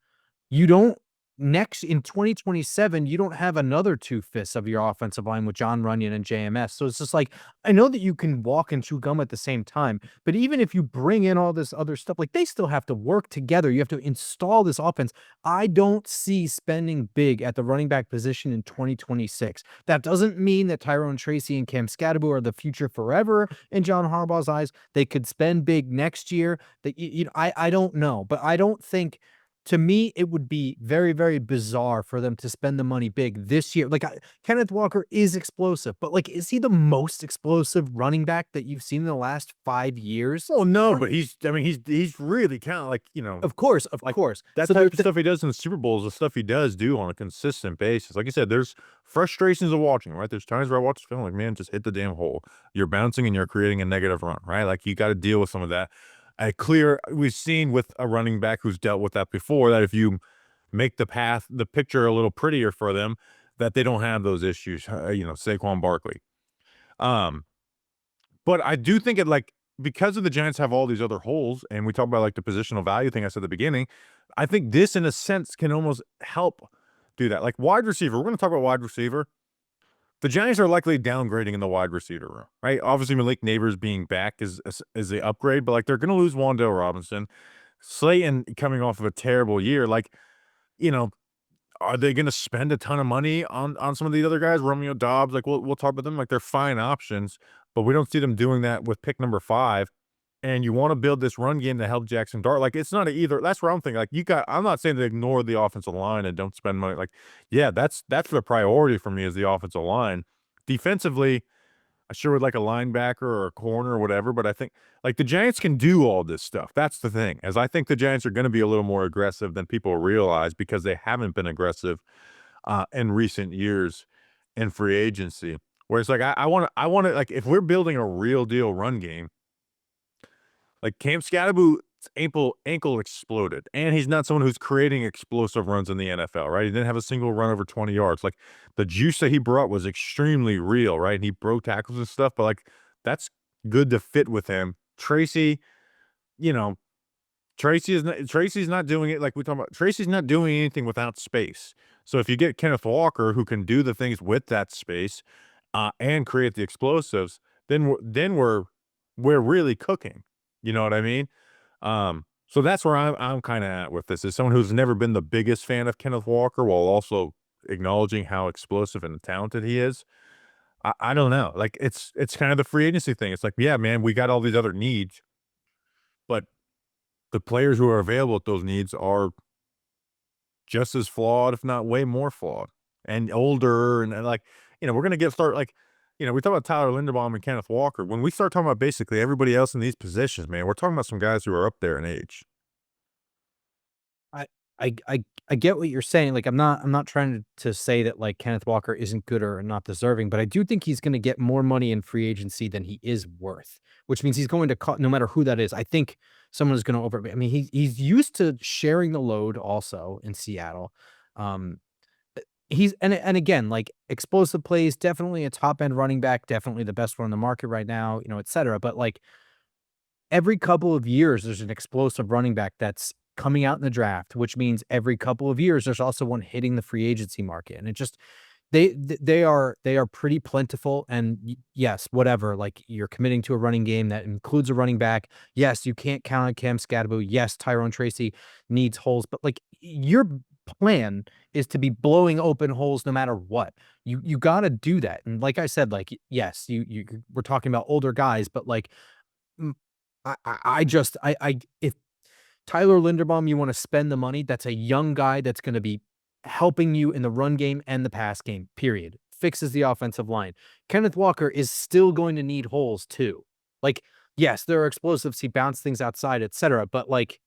you don't next in 2027, you don't have another 2/5 of your offensive line with John Runyon and JMS. So it's just like, I know that you can walk and chew gum at the same time, but even if you bring in all this other stuff, like they still have to work together. You have to install this offense. I don't see spending big at the running back position in 2026. That doesn't mean that Tyrone Tracy and Cam Scadaboo are the future forever in John Harbaugh's eyes. They could spend big next year. That I don't know, but I don't think, to me, it would be very, very bizarre for them to spend the money big this year. Like, Kenneth Walker is explosive, but like, is he the most explosive running back that you've seen in the last 5 years? Well, no, but he's really kind of like, Of like course. that So type of stuff he does in the Super Bowl is the stuff he does do on a consistent basis. Like you said, there's frustrations of watching, right? There's times where I watch the film like, man, just hit the damn hole. You're bouncing and you're creating a negative run, right? Like you got to deal with some of that. We've seen with a running back who's dealt with that before, that if you make the picture a little prettier for them, that they don't have those issues. Saquon Barkley. Um, but I do think because of the Giants have all these other holes, and we talk about like the positional value thing I said at the beginning, I think this in a sense can almost help do that. Like wide receiver, we're going to talk about wide receiver. The Giants are likely downgrading in the wide receiver room, right? Obviously, Malik Neighbors being back is the upgrade, but like they're going to lose Wan'Dale Robinson, Slayton coming off of a terrible year. Like, you know, are they going to spend a ton of money on some of these other guys? Romeo Dobbs, like we'll talk about them. Like they're fine options, but we don't see them doing that with pick number 5. And you want to build this run game to help Jackson Dart. Like it's not either. That's where I'm thinking. Like I'm not saying to ignore the offensive line and don't spend money. Like, yeah, that's the priority for me is the offensive line. Defensively, I sure would like a linebacker or a corner or whatever, but I think like the Giants can do all this stuff. That's the thing, as I think the Giants are going to be a little more aggressive than people realize because they haven't been aggressive in recent years in free agency. Where it's like I want to like if we're building a real deal run game, like Cam Scadaboo ankle exploded, and he's not someone who's creating explosive runs in the NFL, right? He didn't have a single run over 20 yards. Like, the juice that he brought was extremely real, right? And he broke tackles and stuff, but, like, that's good to fit with him. Tracy, you know, Tracy's not doing it like we talking about. Tracy's not doing anything without space. So if you get Kenneth Walker who can do the things with that space, and create the explosives, then we're really cooking. You know what I mean? So that's where I'm kinda at with this, is someone who's never been the biggest fan of Kenneth Walker while also acknowledging how explosive and talented he is. I don't know, like, it's kind of the free agency thing. It's like, yeah, man, we got all these other needs, but the players who are available at those needs are just as flawed, if not way more flawed, and older, and like, we're gonna get start like, we talk about Tyler Linderbaum and Kenneth Walker. When we start talking about basically everybody else in these positions, man, we're talking about some guys who are up there in age. I I get what you're saying. Like, I'm not trying to say that like Kenneth Walker isn't good or not deserving, but I do think he's going to get more money in free agency than he is worth, which means he's going to no matter who that is. I think someone is going to over. I mean, he's used to sharing the load also in Seattle. Um, he's and again, like explosive plays, definitely a top end running back, definitely the best one on the market right now, et cetera. But like every couple of years, there's an explosive running back that's coming out in the draft, which means every couple of years, there's also one hitting the free agency market, and it just they are pretty plentiful. And yes, whatever, like you're committing to a running game that includes a running back. Yes, you can't count on Cam Scadaboo. Yes, Tyrone Tracy needs holes, but like your plan is to be blowing open holes no matter what. You got to do that. And like I said, like yes, you we're talking about older guys, but like mm, I just I if Tyler Linderbaum, you wanna spend the money, that's a young guy that's gonna be helping you in the run game and the pass game, period. Fixes the offensive line. Kenneth Walker is still going to need holes too. Like, yes, there are explosives, he bounced things outside, etcetera, but, like,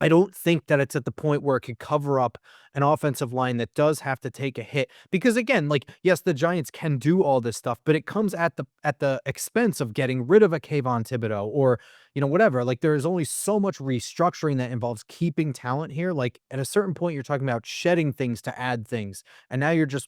I don't think that it's at the point where it could cover up an offensive line that does have to take a hit. Because again, like, yes, the Giants can do all this stuff, but it comes at the expense of getting rid of a Kayvon Thibodeau or, whatever. Like, there is only so much restructuring that involves keeping talent here. Like, at a certain point, you're talking about shedding things to add things. And now you're just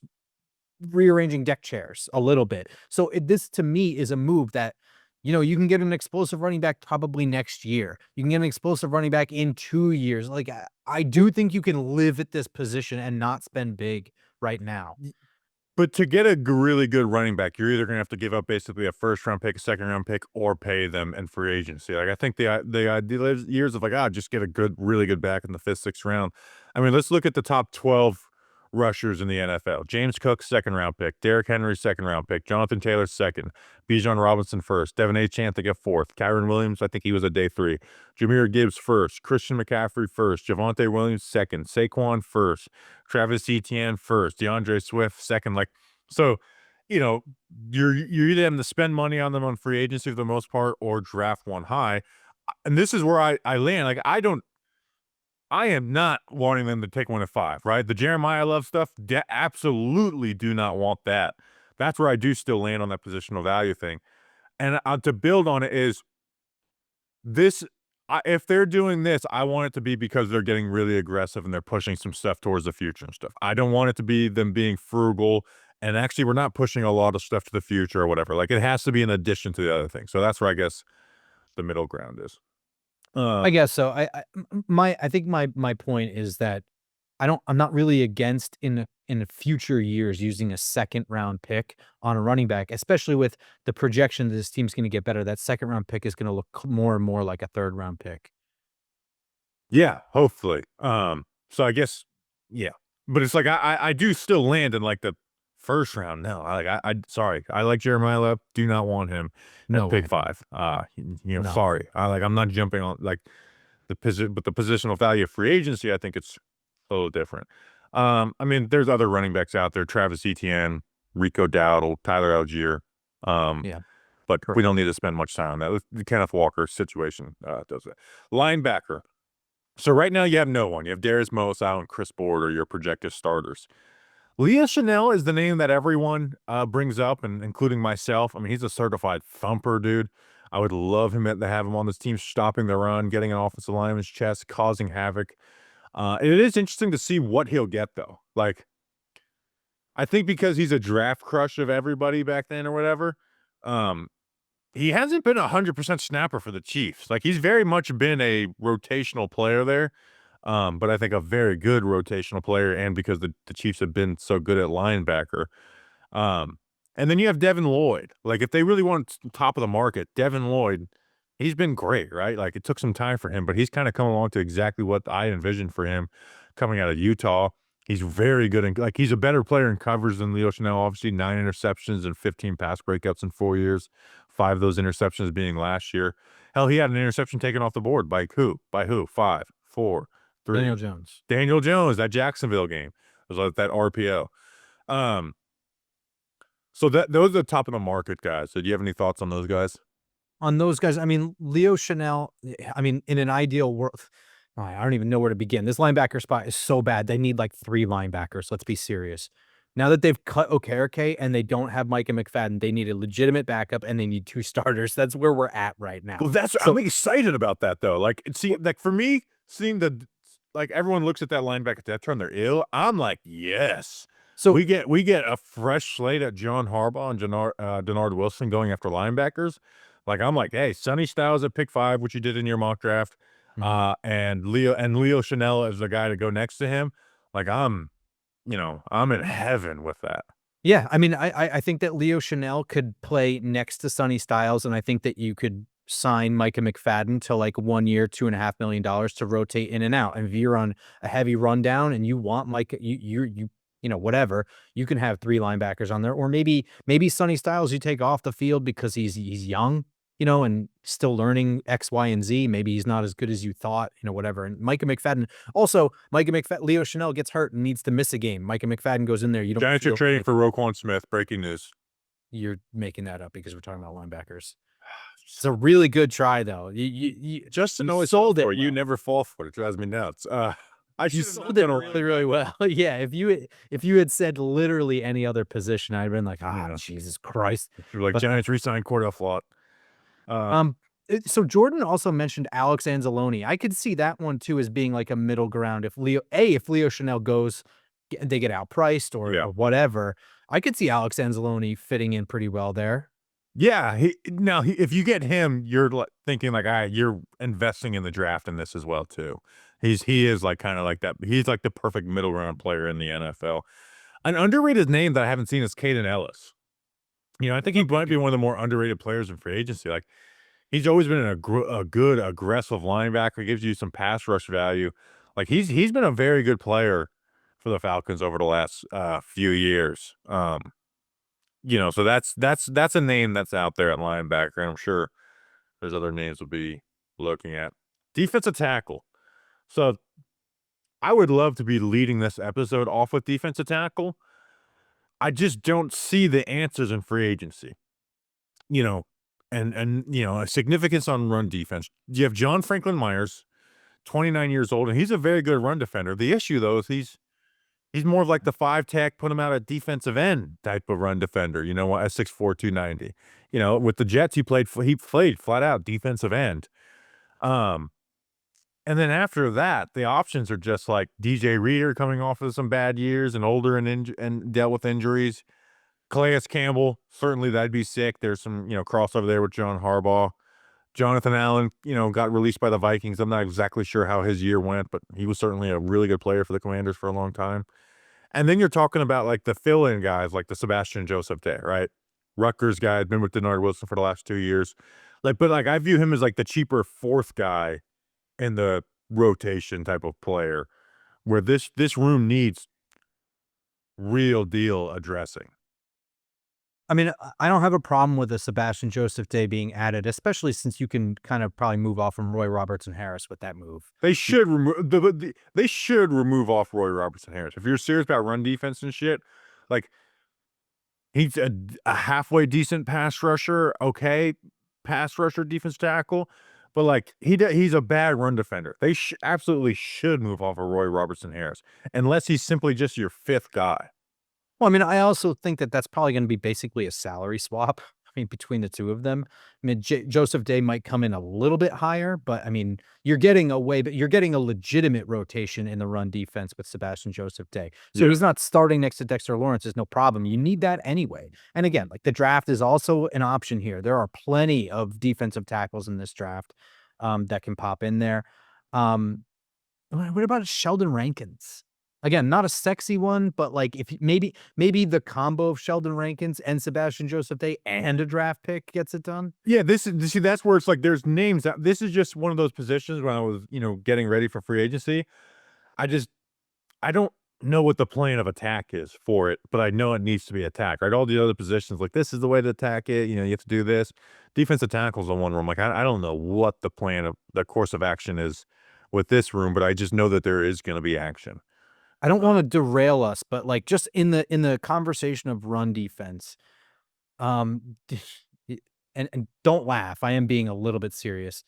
rearranging deck chairs a little bit. So this to me is a move that, you can get an explosive running back probably next year. You can get an explosive running back in 2 years. Like I do think you can live at this position and not spend big right now. But to get a really good running back, you're either gonna have to give up basically a first round pick, a second round pick, or pay them in free agency. Like, I think the ideal is years of like, just get a really good back in the fifth, sixth round. I mean, let's look at the top 12 rushers in the NFL. James Cook, second round pick. Derrick Henry, second round pick. Jonathan Taylor, second. Bijan Robinson, first. Devin A. Chanthig, fourth. Kyron Williams, I think he was a day three. Jameer Gibbs, first. Christian McCaffrey, first. Javonte Williams, second. Saquon, first. Travis Etienne, first. DeAndre Swift, second. Like, so, you know, you're either having to spend money on them on free agency for the most part or draft one high. And this is where I land. Like, I am not wanting them to take one at 5, right? The Jeremiah Love stuff, absolutely do not want that. That's where I do still land on that positional value thing. And to build on it is this. If they're doing this, I want it to be because they're getting really aggressive and they're pushing some stuff towards the future and stuff. I don't want it to be them being frugal. And actually, we're not pushing a lot of stuff to the future or whatever. Like, it has to be in addition to the other thing. So that's where I guess the middle ground is. Uh, I guess so. I think my point is that I'm not really against in future years using a second round pick on a running back, especially with the projection that this team's going to get better. That second round pick is going to look more and more like a third round pick. Yeah, hopefully. So I guess, yeah, but it's like I do still land in like the first round. No, I sorry, I like Jeremiah Love. Do not want him at No pick way. 5. No. Sorry. I'm not jumping on like but the positional value of free agency. I think it's a little different. I mean, there's other running backs out there: Travis Etienne, Rico Dowdle, Tyler Algier. Um, Yeah. but we Correct. don't need to spend much time on that. The Kenneth Walker situation does it. Linebacker. So right now you have no one. You have Darius Mosa and Chris Board are your projected starters. Leah Chanel is the name that everyone brings up, and including myself. I mean, he's a certified thumper, dude. I would love him to have him on this team, stopping the run, getting an offensive lineman's chest, causing havoc. It is interesting to see what he'll get though. Like, I think because he's a draft crush of everybody back then or whatever, um, he hasn't been 100% snapper for the Chiefs. Like, he's very much been a rotational player there, but I think a very good rotational player, and because the Chiefs have been so good at linebacker. Um, and then you have Devin Lloyd. Like, if they really want top of the market, Devin Lloyd, he's been great, right? Like, it took some time for him, but he's kinda come along to exactly what I envisioned for him coming out of Utah. He's very good in, like, he's a better player in covers than Leo Chenal, obviously, 9 interceptions and 15 pass breakups in 4 years, 5 of those interceptions being last year. Hell, he had an interception taken off the board by who? By who? 5, 4, 3. Daniel Jones. Daniel Jones, that Jacksonville game. It was like that RPO. Um, so those are the top of the market guys. So do you have any thoughts on those guys? On those guys, I mean, Leo Chanel, I mean, in an ideal world, I don't even know where to begin. This linebacker spot is so bad. They need like 3 linebackers. Let's be serious. Now that they've cut Okereke and they don't have Micah McFadden, they need a legitimate backup and they need 2 starters. That's where we're at right now. Well, that's So I'm excited about that though. Like, see, like for me, seeing the like everyone looks at that linebacker depth chart and they're ill. I'm like, yes. so We get a fresh slate at John Harbaugh and Denard Wilson going after linebackers. Like, I'm like, hey, Sonny Styles at pick 5, which you did in your mock draft, Mhm. and Leo Chanel is the guy to go next to him. Like, I'm in heaven with that. Yeah, I mean, I think that Leo Chanel could play next to Sonny Styles, and I think that you could sign Micah McFadden to like 1 year, $2.5 million to rotate in and out. And if you're on a heavy rundown and you want Micah, whatever, you can have 3 linebackers on there, or maybe Sonny Styles you take off the field because he's young, and still learning X, Y, and Z. Maybe he's not as good as you thought, whatever. And Micah McFadden, also Micah McFadden, Leo Chanel gets hurt and needs to miss a game. Micah McFadden goes in there. You don't Giants are feel trading like for Roquan Smith. Breaking news. you're making that up because we're talking about linebackers. It's a really good try, though. Justin You always sold falls it for it. You well. never fall for it. It drives me nuts. I You should have sold not it done a really, really well. Yeah, if you had said literally any other position, I'd been like, Yeah. Jesus Christ. You're like, But Giants re-signed Cordell Flott. Uh, so Jordan also mentioned Alex Anzalone. I could see that one too as being like a middle ground. If Leo Chanel goes, they get outpriced yeah. or whatever. I could see Alex Anzalone fitting in pretty well there. Yeah, if you get him, you're like thinking like, "Alright, you're investing in the draft in this as well too." He is like kinda like that. He's like the perfect middle ground player in the NFL. An underrated name that I haven't seen is Caden Ellis. I think he might be one of the more underrated players in free agency. Like, he's always been a good aggressive linebacker, gives you some pass rush value. Like, he's been a very good player for the Falcons over the last, few years. So that's a name that's out there at linebacker, and I'm sure there's other names we'll be looking at. Defensive tackle. So I would love to be leading this episode off with defensive tackle. I just don't see the answers in free agency. You know, and a significance on run defense. You have John Franklin Myers, 29 years old, and he's a very good run defender. The issue though is he's more of like the 5 tech, put him out at defensive end type of run defender, at 6'4", 290. With the Jets, he played flat out defensive end. Um, and then after that, the options are just like DJ Reader coming off of some bad years and older and dealt with injuries. Calais Campbell, certainly that'd be sick. There's some, crossover there with John Harbaugh. Jonathan Allen, got released by the Vikings. I'm not exactly sure how his year went, but he was certainly a really good player for the Commanders for a long time. And then you're talking about like the fill-in guys, like the Sebastian Joseph Day, right? Rutgers guy had been with Denard Wilson for the last 2 years. But I view him as like the cheaper 4th guy in the rotation type of player, where this room needs real deal addressing. I mean, I don't have a problem with the Sebastian Joseph Day being added, especially since you can kind of probably move off from Roy Robertson Harris with that move. They should they should remove off Roy Robertson Harris. If you're serious about run defense and shit, like, he's a halfway decent pass rusher, okay, pass rusher, defense tackle, but like he's a bad run defender. They absolutely should move off of Roy Robertson Harris, unless he's simply just your 5th guy. Well, I mean, I also think that that's probably going to be basically a salary swap mean, between the two of them, I mean, Joseph Day might come in a little bit higher, but I mean, you're getting you're getting a legitimate rotation in the run defense with Sebastian Joseph Day. So Yeah. he's not starting next to Dexter Lawrence is no problem. You need that anyway. And again, like the draft is also an option here. There are plenty of defensive tackles in this draft that can pop in there. Um, what about Sheldon Rankins? Again, not a sexy one, but like if maybe the combo of Sheldon Rankins and Sebastian Joseph Day and a draft pick gets it done. Yeah, this is see, that's where it's like there's names that this is just one of those positions when I was, getting ready for free agency. I just I don't know what the plan of attack is for it, but I know it needs to be attack, right? All the other positions, like this is the way to attack it. You have to do this. Defensive tackles on one where I'm like, I don't know what the plan of the course of action is with this room, but I just know that there is going to be action. I don't want to derail us, but like just in the conversation of run defense, um, and don't laugh. I am being a little bit serious.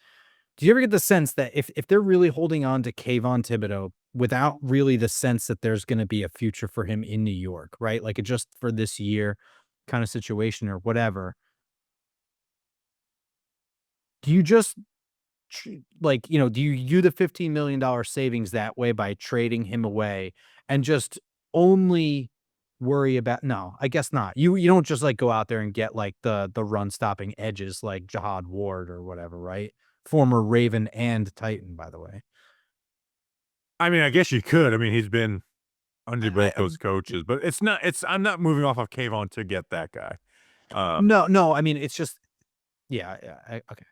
Do you ever get the sense that if they're really holding on to Kayvon Thibodeau without really the sense that there's going to be a future for him in New York, right? Like a just for this year kind of situation or whatever. Do you just like, do you do the $15 million savings that way by trading him away and just only worry about no, I guess not. You don't just like go out there and get like the run stopping edges like Jihad Ward or whatever, right? Former Raven and Titan, by the way. I mean, I guess you could. I mean, he's been under both I those coaches, but I'm not moving off of Kayvon to get that guy. Uh, no, I mean it's just yeah, okay.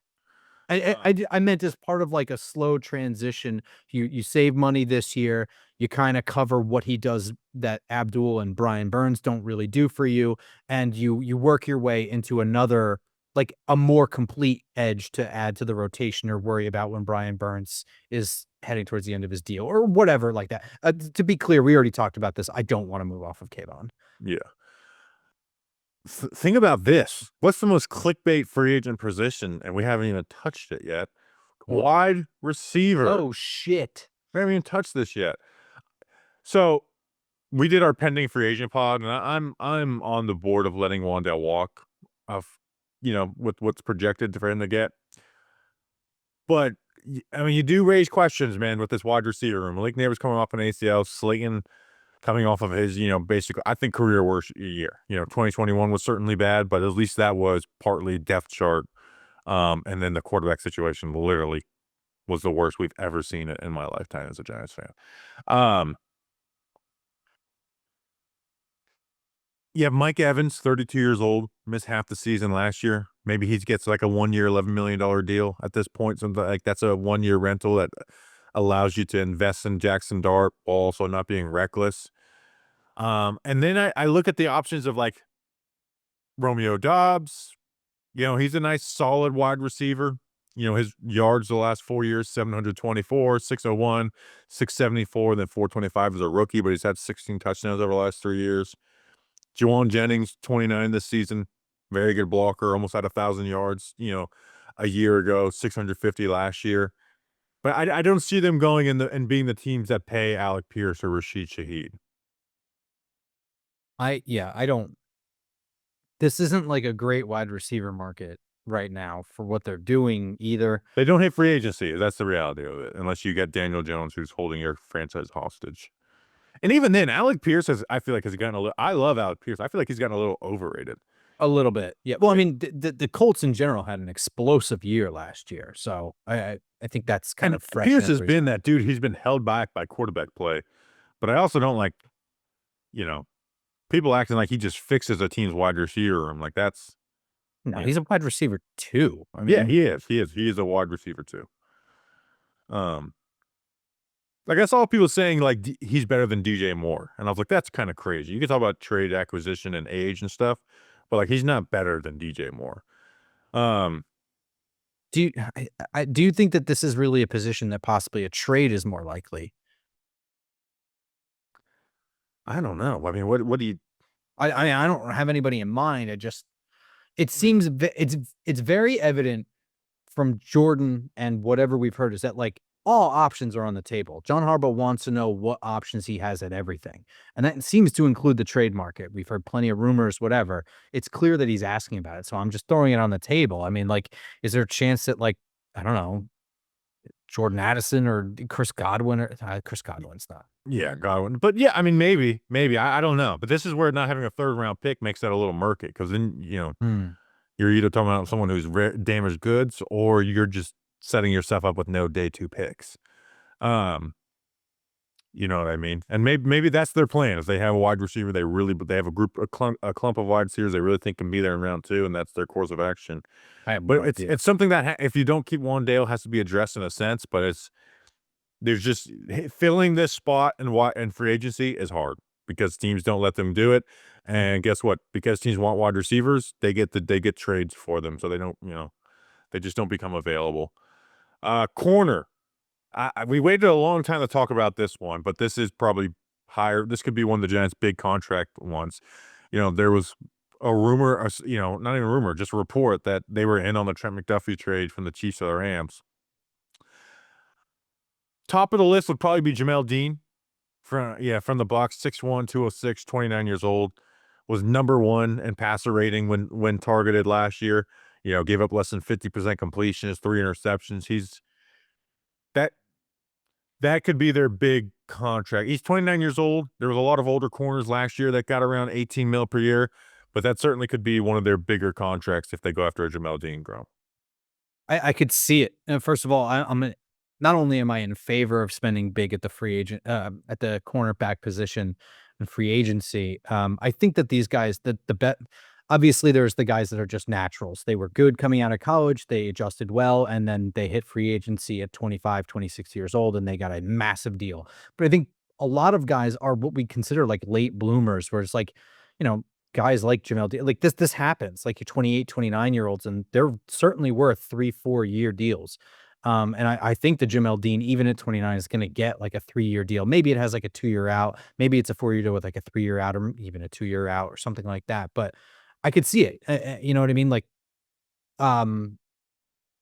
uh, I meant as part of like a slow transition. You save money this year. You kind of cover what he does that Abdul and Brian Burns don't really do for you, and you work your way into another like a more complete edge to add to the rotation or worry about when Brian Burns is heading towards the end of his deal or whatever like that. To be clear, we already talked about this. I don't want to move off of Kayvon. yeah. Think about this. What's the most clickbait free agent position? And we haven't even touched it yet. What? Wide receiver. Oh shit! We haven't even touched this yet. So we did our pending free agent pod, and I'm on the board of letting Wandale walk, of with what's projected for him to get. But I mean, you do raise questions, man, with this wide receiver room. Malik Neighbors coming off an ACL, Slayton coming off of his, basically, I think career worst year. 2021 was certainly bad, but at least that was partly depth chart. And then the quarterback situation literally was the worst we've ever seen it in my lifetime as a Giants fan. Um, yeah, Mike Evans, 32 years old, missed half the season last year. Maybe he gets like a 1 year, $11 million deal at this point. Something like that's a 1 year rental that allows you to invest in Jackson Dart while also not being reckless. And then I look at the options of like Romeo Dobbs. He's a nice solid wide receiver. His yards the last 4 years, 724, 601, 674, then 425 as a rookie, but he's had 16 touchdowns over the last 3 years. Juwan Jennings, 29 this season. Very good blocker, almost had 1,000 yards, a year ago, 650 last year. But I don't see them going and being the teams that pay Alec Pierce or Rashid Shaheed. I don't. This isn't like a great wide receiver market right now for what they're doing either. They don't hit free agency. That's the reality of it, unless you get Daniel Jones, who's holding your franchise hostage. And even then, Alec Pierce I feel like has gotten a little. I love Alec Pierce. I feel like he's gotten a little overrated. A little bit, yeah. Well, I mean, the Colts in general had an explosive year last year, so I think that's kind And of fresh. Pierce has been that dude. He's been held back by quarterback play, but I also don't like, you know, people acting like he just fixes a team's wide receiver room. Like that's no, yeah, he's a wide receiver too. I yeah, mean, he is. He is a wide receiver too. Um, like I saw people saying like he's better than DJ Moore, and I was like, that's kind of crazy. You can talk about trade acquisition and age and stuff, but like he's not better than DJ Moore. Um, do you do you think that this is really a position that possibly a trade is more likely? I don't know. I mean, what do you? I don't have anybody in mind. It seems it's very evident from Jordan and whatever we've heard is that like all options are on the table. John Harbaugh wants to know what options he has at everything, and that seems to include the trade market. We've heard plenty of rumors, whatever. It's clear that he's asking about it, so I'm just throwing it on the table. I mean, like, is there a chance that, like, I don't know, Jordan Addison or Chris Godwin or Chris Godwin's not. Yeah, Godwin. But yeah, I mean, maybe. I don't know. But this is where not having a third round pick makes that a little murky because then, Hmm. you're either talking about someone who's damaged goods or you're just setting yourself up with no day two picks. Um, you know what I mean? And maybe that's their plan. If they have a wide receiver, they have a clump of wide receivers they really think can be there in round two, and that's their course of action. I have But no it's idea. it's something that if you don't keep Wandale has to be addressed in a sense. But there's just filling this spot and free agency is hard because teams don't let them do it. And guess what? Because teams want wide receivers, they get trades for them, so they don't they just don't become available. Corner. We waited a long time to talk about this one, but this is probably higher. This could be one of the Giants' big contract ones. There was a rumor, not even a rumor, just a report that they were in on the Trent McDuffie trade from the Chiefs to the Rams. Top of the list would probably be Jamel Dean from the Bucs, 6'1", 206, 29 years old, was number one in passer rating when targeted last year. Gave up less than 50% completion, his 3 interceptions. That that could be their big contract. He's 29 years old. There was a lot of older corners last year that got around 18 mil per year, but that certainly could be one of their bigger contracts if they go after a Jamel Dean Grump. I could see it. First of all, not only am I in favor of spending big at the free agent at the cornerback position and free agency, I think that these guys, the bet, obviously there's the guys that are just naturals. They were good coming out of college, they adjusted well, and then they hit free agency at 25, 26 years old, and they got a massive deal. But I think a lot of guys are what we consider like late bloomers, where it's like, you know, guys like Jamel De like, this happens, like, your 28, 29-year-olds, and they're certainly worth 3, 4-year deals. And I think the Jamel Dean, even at 29, is gonna get, like, a 3-year deal. Maybe it has, like, a 2-year out. Maybe it's a 4-year deal with, like, a 3-year out or even a 2-year out or something like that, but I could see it, you know what I mean? Like, um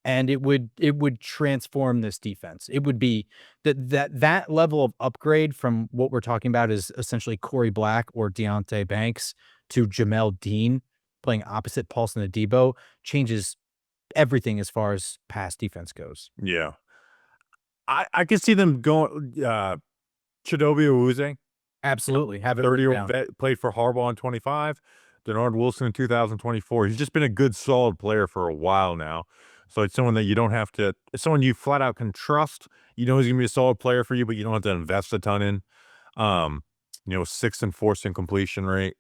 and it would transform this defense. It would be that level of upgrade from what we're talking about is essentially Corey Black or Deontay Banks to Jamel Dean playing opposite Paulson Adebo changes everything as far as pass defense goes. Yeah. I could see them going Chidobe Awuzie, Absolutely, have it written 30-year-old down. vet, played for Harbaugh in 25, Denard Wilson in 2024. He's just been a good, solid player for a while now. So it's someone that you don't have to it's someone you flat out can trust. You know he's gonna be a solid player for you, but you don't have to invest a ton in. Um, 6th and 4th in completion rate.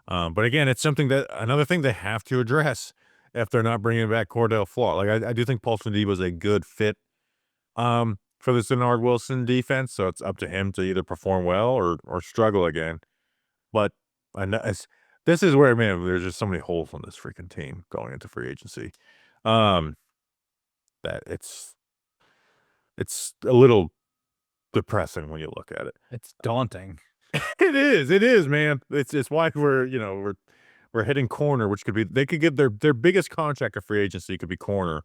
But again, it's something that another thing they have to address if they're not bringing back Cordell Flott. Like I do think Paulson D was a good fit for the Denard Wilson defense, so it's up to him to either perform well or struggle again. But I know this is where, man, there's just so many holes on this freaking team going into free agency. Um, that it's a little depressing when you look at it. It's daunting. It is, man. It's why we're hitting corner, which could be they could get their biggest contract of free agency could be corner,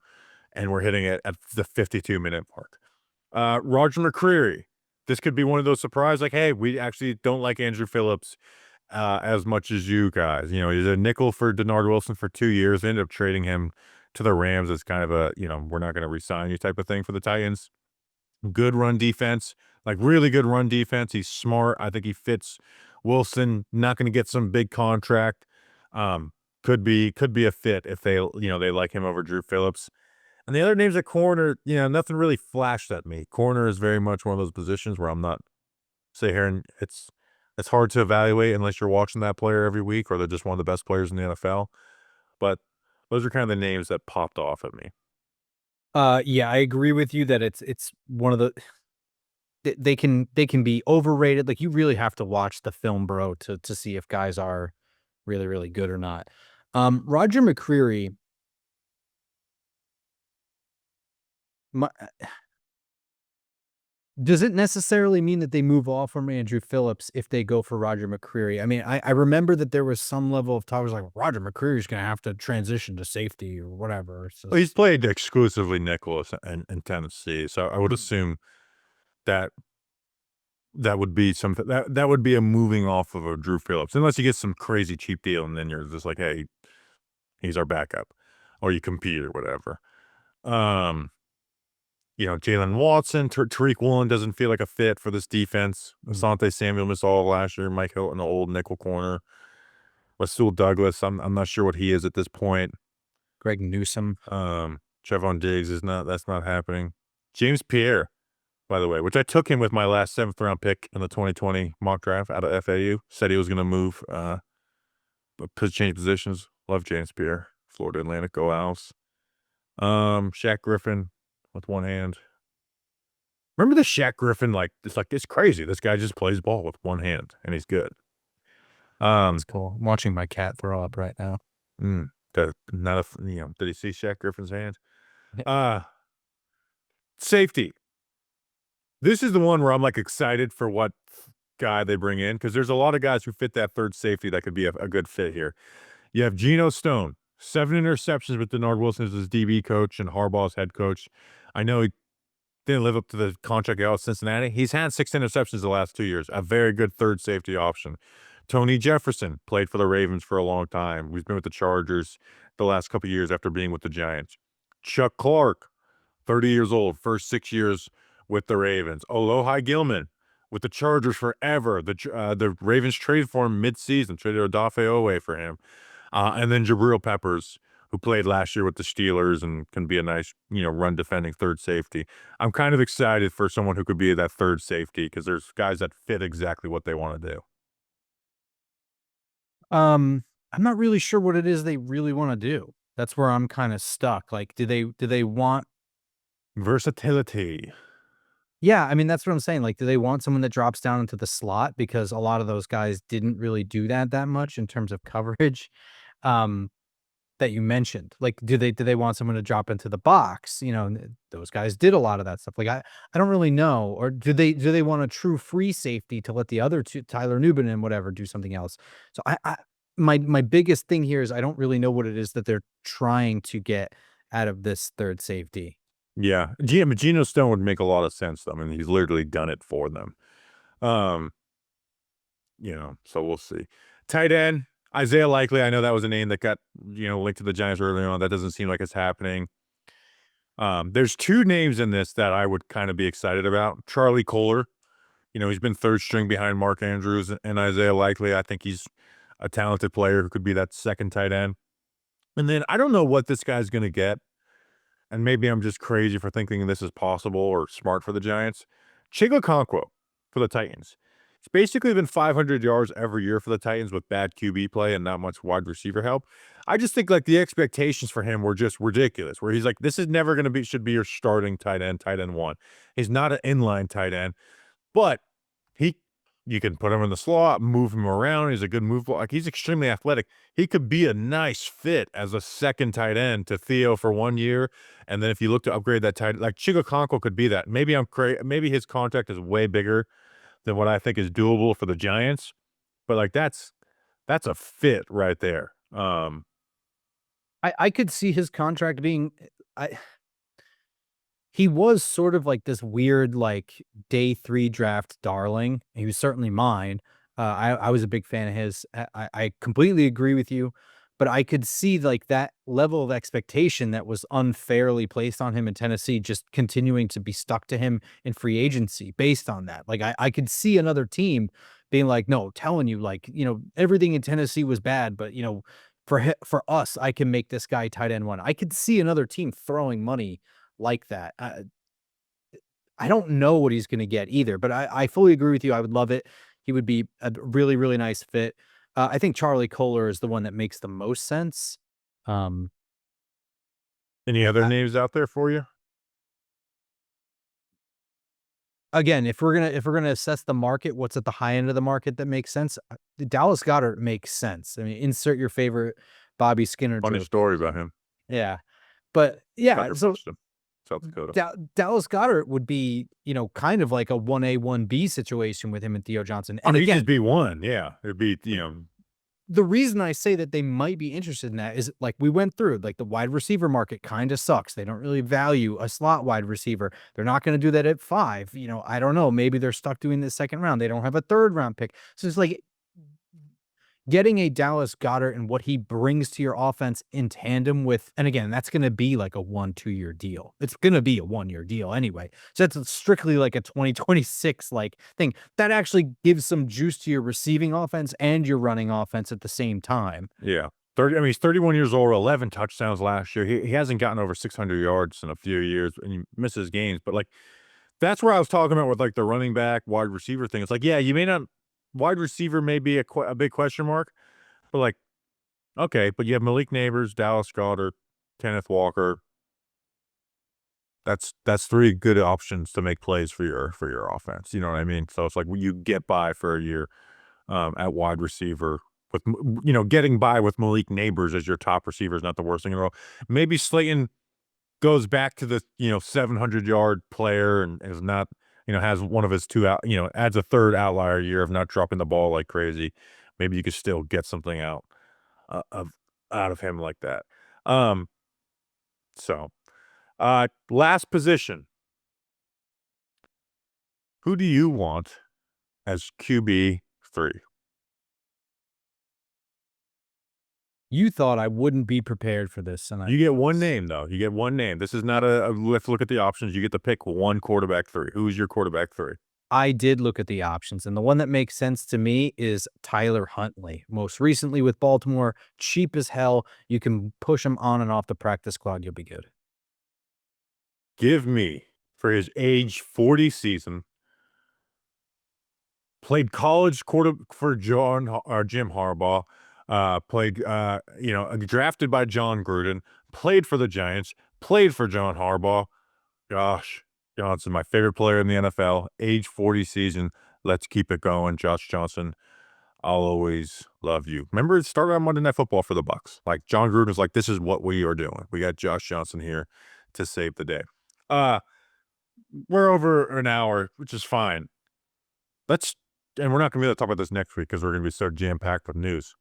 and we're hitting it at the 52-minute mark. Roger McCreary. This could be one of those surprise, like, hey, we actually don't like Andrew Phillips as much as you guys. He's a nickel for Denard Wilson for 2 years. They ended up trading him to the Rams as kind of we're not going to resign you type of thing for the Titans. Good run defense, like really good run defense. He's smart. I think he fits Wilson. Not going to get some big contract. Um, could be a fit if they like him over Drew Phillips. And the other names at corner, nothing really flashed at me. Corner is very much one of those positions where I'm not say here and it's hard to evaluate unless you're watching that player every week or they're just one of the best players in the NFL. But those are kind of the names that popped off at me. Yeah, I agree with you that it's one of the they can be overrated. Like, you really have to watch the film, bro, to see if guys are really, really good or not. Roger McCreary, my Does it necessarily mean that they move off from Andrew Phillips if they go for Roger McCreary? I mean, I remember that there was some level of talk was like Roger McCreary's gonna have to transition to safety or whatever. It's Well, he's just played exclusively nickel in Tennessee, so I would mm, assume that that would be something that would be a moving off of a Drew Phillips, unless you get some crazy cheap deal and then you're just like, "Hey, he's our backup," or you compete or whatever. Um, Jalen Watson, Tariq Woolen doesn't feel like a fit for this defense. mm, Asante Samuel missed all last year. Mike Hilton, the old nickel corner. Rasul Douglas, I'm not sure what he is at this point. Greg Newsome. Trevon Diggs is not that's not happening. James Pierre, by the way, which I took him with my last 7th round pick in the 2020 mock draft out of FAU. Said he was going to move, but change positions. Love James Pierre, Florida Atlantic, go Owls. Shaq Griffin with one hand. Remember the Shaq Griffin? It's crazy. This guy just plays ball with one hand, and he's good. It's Um, cool. I'm watching my cat throw up right now. mm, not a, did he see Shaq Griffin's hand? Uh, Safety. This is the one where I'm like excited for what guy they bring in because there's a lot of guys who fit that third safety that could be a good fit here. You have Geno Stone, 7 interceptions with Denard Wilson as his DB coach and Harbaugh's head coach. I know he didn't live up to the contract out of Cincinnati. He's had 6 interceptions the last 2 years. A very good third safety option. Tony Jefferson played for the Ravens for a long time. He's been with the Chargers the last couple of years after being with the Giants. Chuck Clark, 30 years old, first 6 years with the Ravens. Olohi Gilman with the Chargers forever. The Ravens traded for him midseason, traded Odafe Owe for him. And then Jabril Peppers, who played last year with the Steelers and can be a nice, run defending third safety. I'm kind of excited for someone who could be that third safety because there's guys that fit exactly what they want to do. I'm not really sure what it is they really wanna do. That's where I'm kinda stuck. Like, do they want Versatility. Yeah, I mean, that's what I'm saying. Like, do they want someone that drops down into the slot? Because a lot of those guys didn't really do that much in terms of coverage, um, that you mentioned. Like, do they want someone to drop into the box? And those guys did a lot of that stuff. Like, I don't really know. Or do they want a true free safety to let the other two, Tyler Nubin and whatever, do something else? So my biggest thing here is I don't really know what it is that they're trying to get out of this third safety. Yeah. Geno Stone would make a lot of sense, though. I mean, he's literally done it for them. Um, so we'll see. Tight end, Isaiah Likely. I know that was a name that got, linked to the Giants early on. That doesn't seem like it's happening. There's 2 names in this that I would kind of be excited about. Charlie Kohler, he's been third string behind Mark Andrews and Isaiah Likely. I think he's a talented player who could be that second tight end. And then I don't know what this guy's going to get. And maybe I'm just crazy for thinking this is possible or smart for the Giants. Chigakonkwo for the Titans. It's basically been 500 yards every year for the Titans with bad QB play and not much wide receiver help. I just think like the expectations for him were just ridiculous. Where he's like, this is never going to be should be your starting tight end one. He's not an inline tight end, but he you can put him in the slot, move him around. He's a good move. Like he's extremely athletic. He could be a nice fit as a second tight end to Theo for 1 year. And then if you look to upgrade that tight, like Chigakonkwo could be that. Maybe I'm crazy. Maybe his contract is way bigger than what I think is doable for the Giants. But like that's a fit right there. I could see his contract being I he was sort of like this weird, like, day 3 draft darling. He was certainly mine. I was a big fan of his. I completely agree with you, but I could see, like, that level of expectation that was unfairly placed on him in Tennessee just continuing to be stuck to him in free agency based on that. Like, I could see another team being like, "No, telling you, like, everything in Tennessee was bad, but, for us, I can make this guy tight end 1." I could see another team throwing money like that. I don't know what he's gonna get either, but I fully agree with you. I would love it. He would be a really, really nice fit. I think Charlie Kohler is the one that makes the most sense. Um, Any other I names out there for you? Again, if we're gonna assess the market, what's at the high end of the market that makes sense? Dallas Goedert makes sense. I mean, insert your favorite Bobby Skinner Funny joke. story about him. Yeah, but yeah, Tucker so punched him. South Dakota. Dallas Goedert would be, kind of like a 1A, 1B situation with him and Theo Johnson. Oh, And he'd just again, be one. Yeah, it'd be the reason I say that they might be interested in that is like we went through, like the wide receiver market kind of sucks. They don't really value a slot wide receiver. They're not going to do that at 5. I don't know. Maybe they're stuck doing the second round. They don't have a third round pick. So it's like getting a Dallas Goedert and what he brings to your offense in tandem with, and again, that's going to be like a 1-2 year deal. It's going to be a 1-year deal anyway. So that's strictly like a 2026 like thing that actually gives some juice to your receiving offense and your running offense at the same time. yeah. 30. I mean, he's 31 years old. 11 touchdowns last year. He hasn't gotten over 600 yards in a few years, and he misses games. But like that's where I was talking about with like the running back, wide receiver thing. It's like, yeah, you may not wide receiver may be a big question mark, but like, okay, but you have Malik Neighbors, Dallas Goedert, Kenneth Walker. That's 3 good options to make plays for your offense. You know what I mean? So it's like you get by for a year at wide receiver with getting by with Malik Neighbors as your top receiver is not the worst thing in the world. Maybe Slayton goes back to the 700-yard player and is not has one of his 2 out adds a third outlier year of not dropping the ball like crazy. Maybe you could still get something of out of him like that. Um, so last position. Who do you want as QB3? You thought I wouldn't be prepared for this, and I You get one was. name though. You get one name. This is not let's look at the options. You get to pick one quarterback 3. Who's your quarterback 3? I did look at the options, and the one that makes sense to me is Tyler Huntley. Most recently with Baltimore, cheap as hell. You can push him on and off the practice squad. You'll be good. Give me for his age 40 season. Played college quarter for Jim Harbaugh. Played drafted by John Gruden. Played for the Giants. Played for John Harbaugh. Josh Johnson, my favorite player in the NFL. Age 40 season. Let's keep it going, Josh Johnson. I'll always love you. Remember, it started on Monday Night Football for the Bucs. Like John Gruden was like, "This is what we are doing. We got Josh Johnson here to save the day." Uh, we're over an hour, which is fine. Let's, and we're not going to be able to talk about this next week because we're going to be so jam packed with news.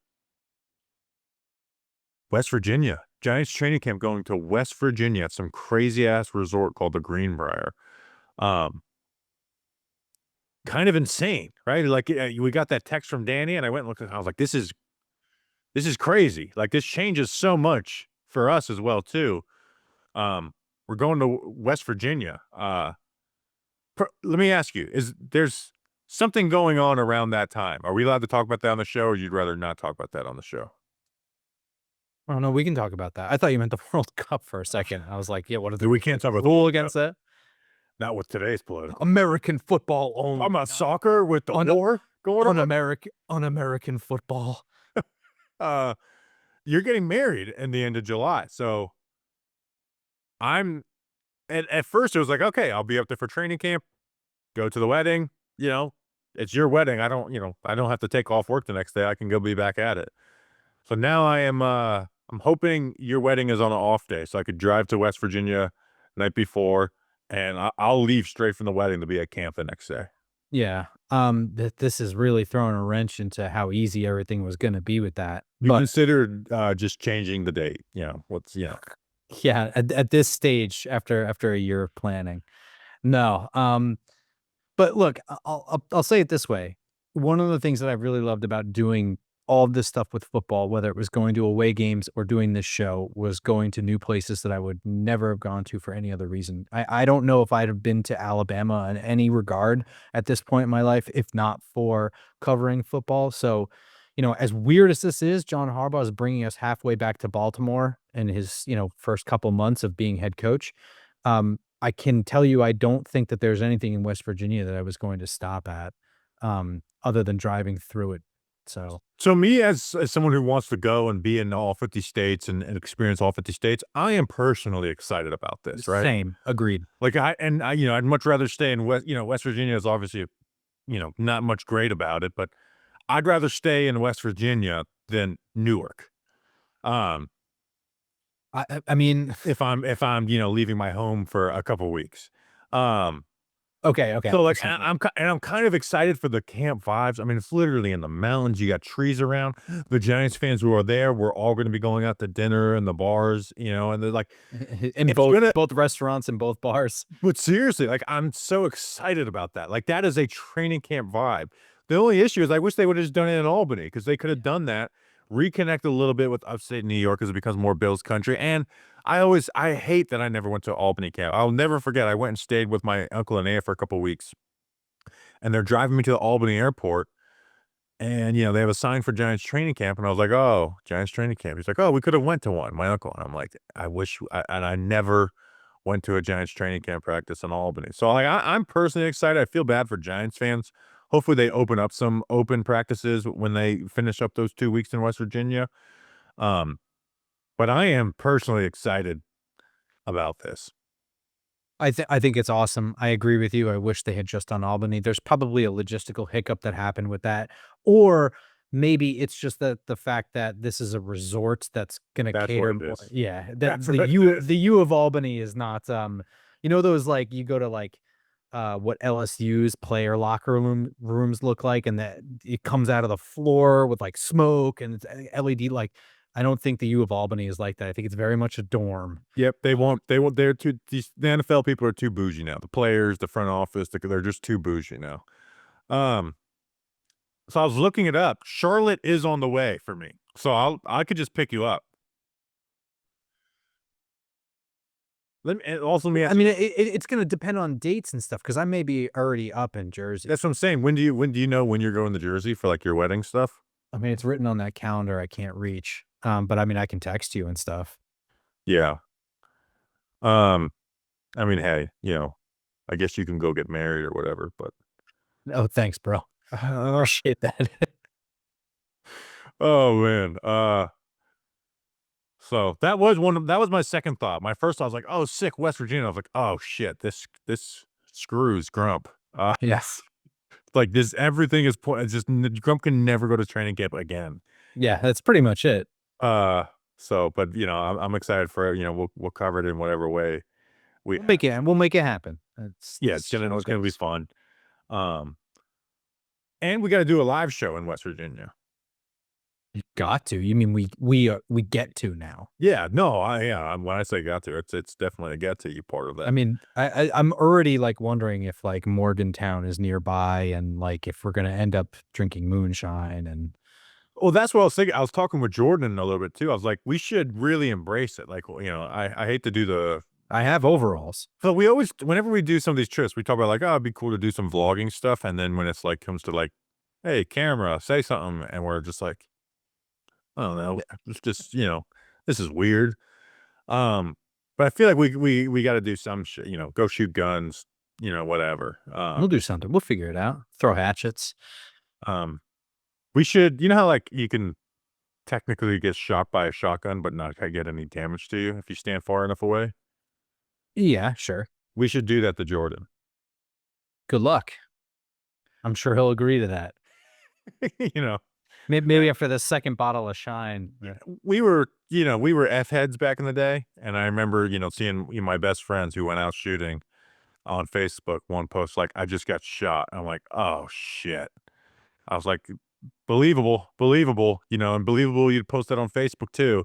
West Virginia Giants training camp going to West Virginia at some crazy ass resort called the Greenbrier. Um, kind of insane, right? Like we got that text from Danny, and I went and looked at. I was like, this is crazy. Like this changes so much for us as well too. We're going to West Virginia. Let me ask you: there's something going on around that time? Are we allowed to talk about that on the show, or you'd rather not talk about that on the show? Oh, no, we can talk about that. I thought you meant the World Cup for a second. I was like, yeah, what are the We can't talk about the rule World against that? Not with today's political. American football only. I'm about soccer with the war going on. Un-American football. You're getting married in the end of July, so I'm. At first, it was like, okay, I'll be up there for training camp, go to the wedding. It's your wedding. I don't have to take off work the next day. I can go be back at it. So now I am. I'm hoping your wedding is on an off day, so I could drive to West Virginia night before, and I'll leave straight from the wedding to be at camp the next day. Yeah. This is really throwing a wrench into how easy everything was going to be with that. You But considered just changing the date. yeah, at this stage, after a year of planning, no. But look, I'll say it this way. One of the things that I really loved about doing all of this stuff with football, whether it was going to away games or doing this show, was going to new places that I would never have gone to for any other reason. I don't know if I'd have been to Alabama in any regard at this point in my life, if not for covering football. So, as weird as this is, John Harbaugh is bringing us halfway back to Baltimore in his, first couple months of being head coach. I can tell you, I don't think that there's anything in West Virginia that I was going to stop at, other than driving through it. So me as someone who wants to go and be in all 50 states and experience all 50 states, I am personally excited about this, right? Same, agreed. Like I'd much rather stay in West Virginia is obviously, not much great about it, but I'd rather stay in West Virginia than Newark. Um, I mean, if I'm leaving my home for a couple weeks. Um, okay, okay, so, like, understand, yeah. I'm kind of excited for the camp vibes. I mean, it's literally in the mountains, you got trees around. The Giants fans who are there, we're all gonna be going out to dinner and the bars, and they're like, In it's gonna both restaurants and both bars. but seriously, like, I'm so excited about that. Like, that is a training camp vibe. The only issue is I wish they would've just done it in Albany because they could have Yeah. done that, reconnect a little bit with upstate New York as it becomes more Bills country, and I hate that I never went to Albany camp. I'll never forget, I went and stayed with my uncle and aunt for a couple weeks, and they're driving me to the Albany airport, and, they have a sign for Giants training camp, and I was like, "Oh, Giants training camp." He's like, "Oh, we could have went to one," my uncle, and I'm like, "I wish," and I never went to a Giants training camp practice in Albany. So, like, I'm personally excited. I feel bad for Giants fans. Hopefully, they open up some open practices when they finish up those 2 weeks in West Virginia. Um, but I am personally excited about this. I think it's awesome. I agree with you. I wish they had just done Albany. There's probably a logistical hiccup that happened with that, or maybe it's just that the fact that this is a resort that's gonna That's what cater it more, is. yeah, that That's what it is. The U of Albany is not, those, like, you go to, like, what LSU's player locker rooms look like, and that it comes out of the floor with, like, smoke and it's LED, like, I don't think the U of Albany is like that. I think it's very much a dorm. Yep, they won't they're too the NFL people are too bougie now. The players, the front office, they're just too bougie now. Um, so I was looking it up. Charlotte is on the way for me. So I could just pick you up. Let me and also let me I ask mean, you it's gonna depend on dates and stuff because I may be already up in Jersey. that's what I'm saying. When do you know when you're going to Jersey for, like, your wedding stuff? I mean, it's written on that calendar I can't reach, but I mean, I can text you and stuff. Yeah. Um, I mean, hey, I guess you can go get married or whatever, but Oh, thanks, bro. Appreciate that. oh man. So that was my second thought. My first thought was like, "Oh, sick, West Virginia." I was like, "Oh shit, this screws Grump." Yes. Like this, everything is it's just Grump can never go to training camp again. Yeah, that's pretty much it. Uh, but I'm excited for it. We'll cover it in whatever way we have. We'll make it happen. Yeah, That's just how it's it gonna be goes. fun. Um, and we got to do a live show in West Virginia. You got to. You mean we get to now. Yeah, no, when I say got to, it's definitely a get to you part of I that. mean, I'm already, like, wondering if, like, Morgantown is nearby and, like, if we're gonna end up drinking moonshine and Well, that's what I was thinking. I was talking with Jordan a little bit too. I was like, we should really embrace it. Like, I hate to do the. I have overalls. So we always, whenever we do some of these trips, we talk about like, oh, it'd be cool to do some vlogging stuff. And then when it's like, comes to like, hey, camera, say something. And we're just like, I don't know. It's just, this is weird. Um, but I feel like we got to do some shit, go shoot guns, whatever. We'll do something. We'll figure it out. Throw hatchets. Um, we should, how like you can technically get shot by a shotgun, but not get any damage to you if you stand far enough away. Yeah, sure. We should do that to Jordan. Good luck. I'm sure he'll agree to that. you know, Maybe after the second bottle of shine. we were F heads back in the day. And I remember, seeing my best friends who went out shooting on Facebook, one post, like, I just got shot. I'm like, oh shit. I was like, believable, and believable you'd post that on Facebook too.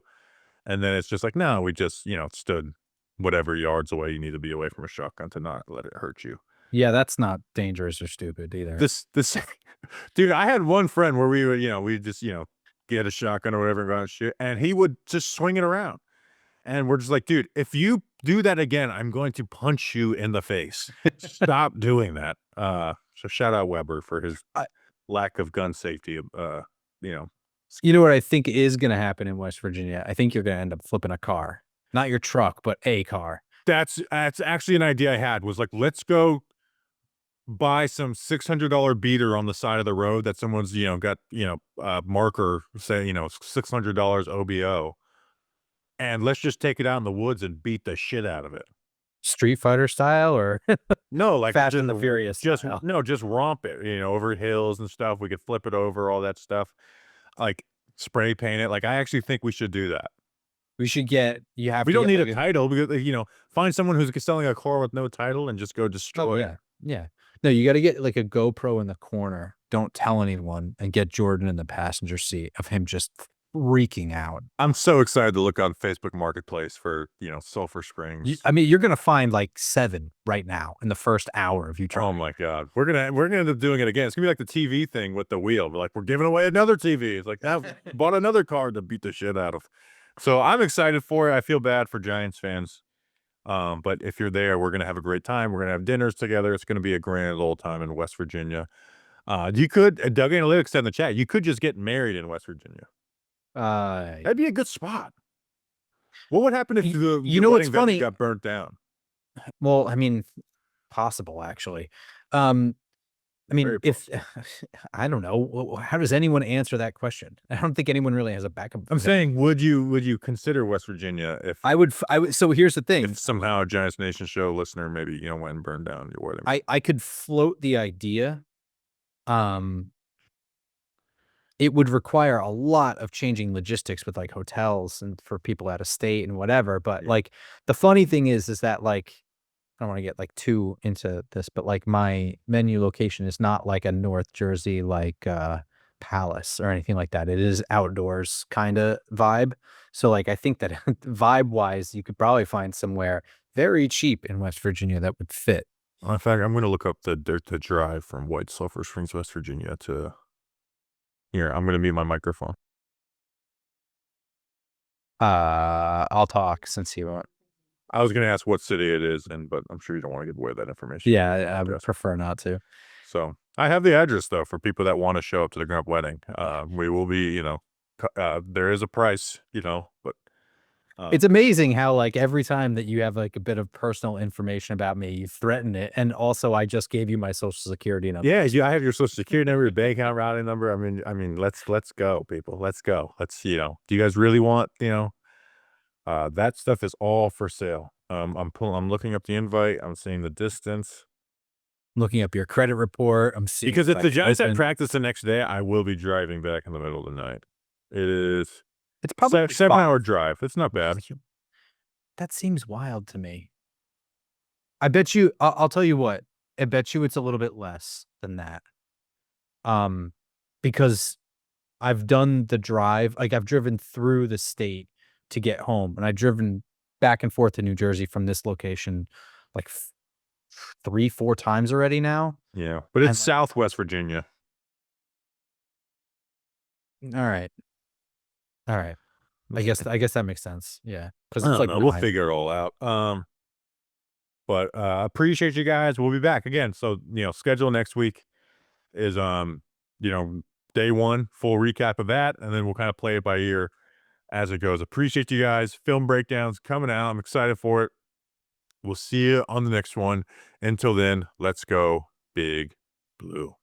And then it's just like, no, we just, stood whatever yards away you need to be away from a shotgun to not let it hurt you. Yeah, that's not dangerous or stupid either. This dude, I had one friend where we just, get a shotgun or whatever and go out and shoot, and he would just swing it around. And we're just like, dude, if you do that again, I'm going to punch you in the face. Stop doing that. So shout out Weber for his I lack of gun safety. You know, You know what I think is gonna happen in West Virginia? I think you're gonna end up flipping a car. Not your truck, but a car. that's actually an idea I had was like, let's go buy some $600 beater on the side of the road that someone's, got, marker say, $600 OBO. And let's just take it out in the woods and beat the shit out of it. Street Fighter style or No, like Fast just and the Furious just style? no, just romp it, over hills and stuff. We could flip it over, all that stuff. Like spray paint it. Like I actually think we should do that. We should get you have We to don't get, need a like, a title because, find someone who's selling a car with no title and just go oh, destroy it. yeah. Yeah. No, you gotta get, like, a GoPro in the corner. Don't tell anyone, and get Jordan in the passenger seat of him just freaking out. I'm so excited to look on Facebook Marketplace for, Sulphur Springs. I mean, you're gonna find, like, 7 right now in the first hour of you Oh trying. my god. We're gonna end up doing it again. It's gonna be like the TV thing with the wheel. We're giving away another TV. It's like, "Now bought another car to beat the shit out of." So, I'm excited for it. I feel bad for Giants fans. But if you're there, we're gonna have a great time. We're gonna have dinners together. It's gonna be a grand old time in West Virginia. You could Doug Analytics said in the chat, you could just get married in West Virginia. Uh, That'd be a good spot. What would happen if y the you your know what's wedding venue funny? got burnt down? Well, I mean, possible, actually. Um, I mean, Very if possible. I don't know, how does anyone answer that question? I don't think anyone really has a backup I'm venue. saying, would you consider West Virginia I would so here's the if thing, somehow a Giants Nation show listener maybe, went and burned down your wedding? I could float the idea. Um, it would require a lot of changing logistics with, like, hotels and for people out of state and whatever, but, Yeah. like, the funny thing is that, like, I don't wanna get, like, too into this, but, like, my menu location is not like a North Jersey, like, palace or anything like that. It is outdoors kinda vibe. So, like, I think that vibe-wise, you could probably find somewhere very cheap in West Virginia that would fit. In fact, I'm gonna look up the drive from White Sulphur Springs, West Virginia to here, I'm gonna mute my microphone. I'll talk since you won't. I was gonna ask what city it is, but I'm sure you don't wanna give away that information. Yeah, I would Yes. prefer not to. So, I have the address, though, for people that wanna show up to the Grump wedding. We will be, there is a price, but, It's um amazing how, like, every time that you have, like, a bit of personal information about me, you threaten it, and also I just gave you my Social Security number. yeah, I have your Social Security number, your bank account routing number. I mean, let's go, people. Let's go. Do you guys really want, that stuff is all for sale. I'm looking up the invite. I'm seeing the distance. Looking up your credit report, I'm seeing Because if if I the can Giants had open. practice the next day, I will be driving back in the middle of the night. It is It's probably 7 hour 5. drive. It's not bad. That seems wild to me. I bet you I'll tell you what, I bet you it's a little bit less than that. Um, because I've done the drive, like, I've driven through the state to get home, and I've driven back and forth to New Jersey from this location, like, 3, 4 times already now, Yeah, but it's and, like, Southwest Virginia. alright, alright. I guess that makes sense, yeah, because I it's, don't like, know. We'll 9. figure it all out. But appreciate you guys. We'll be back again. So schedule next week is you know day one, full recap of that, and then we'll kind of play it by ear as it goes. Appreciate you guys. Film breakdowns coming out. I'm excited for it. We'll see you on the next one. Until then, let's go Big Blue.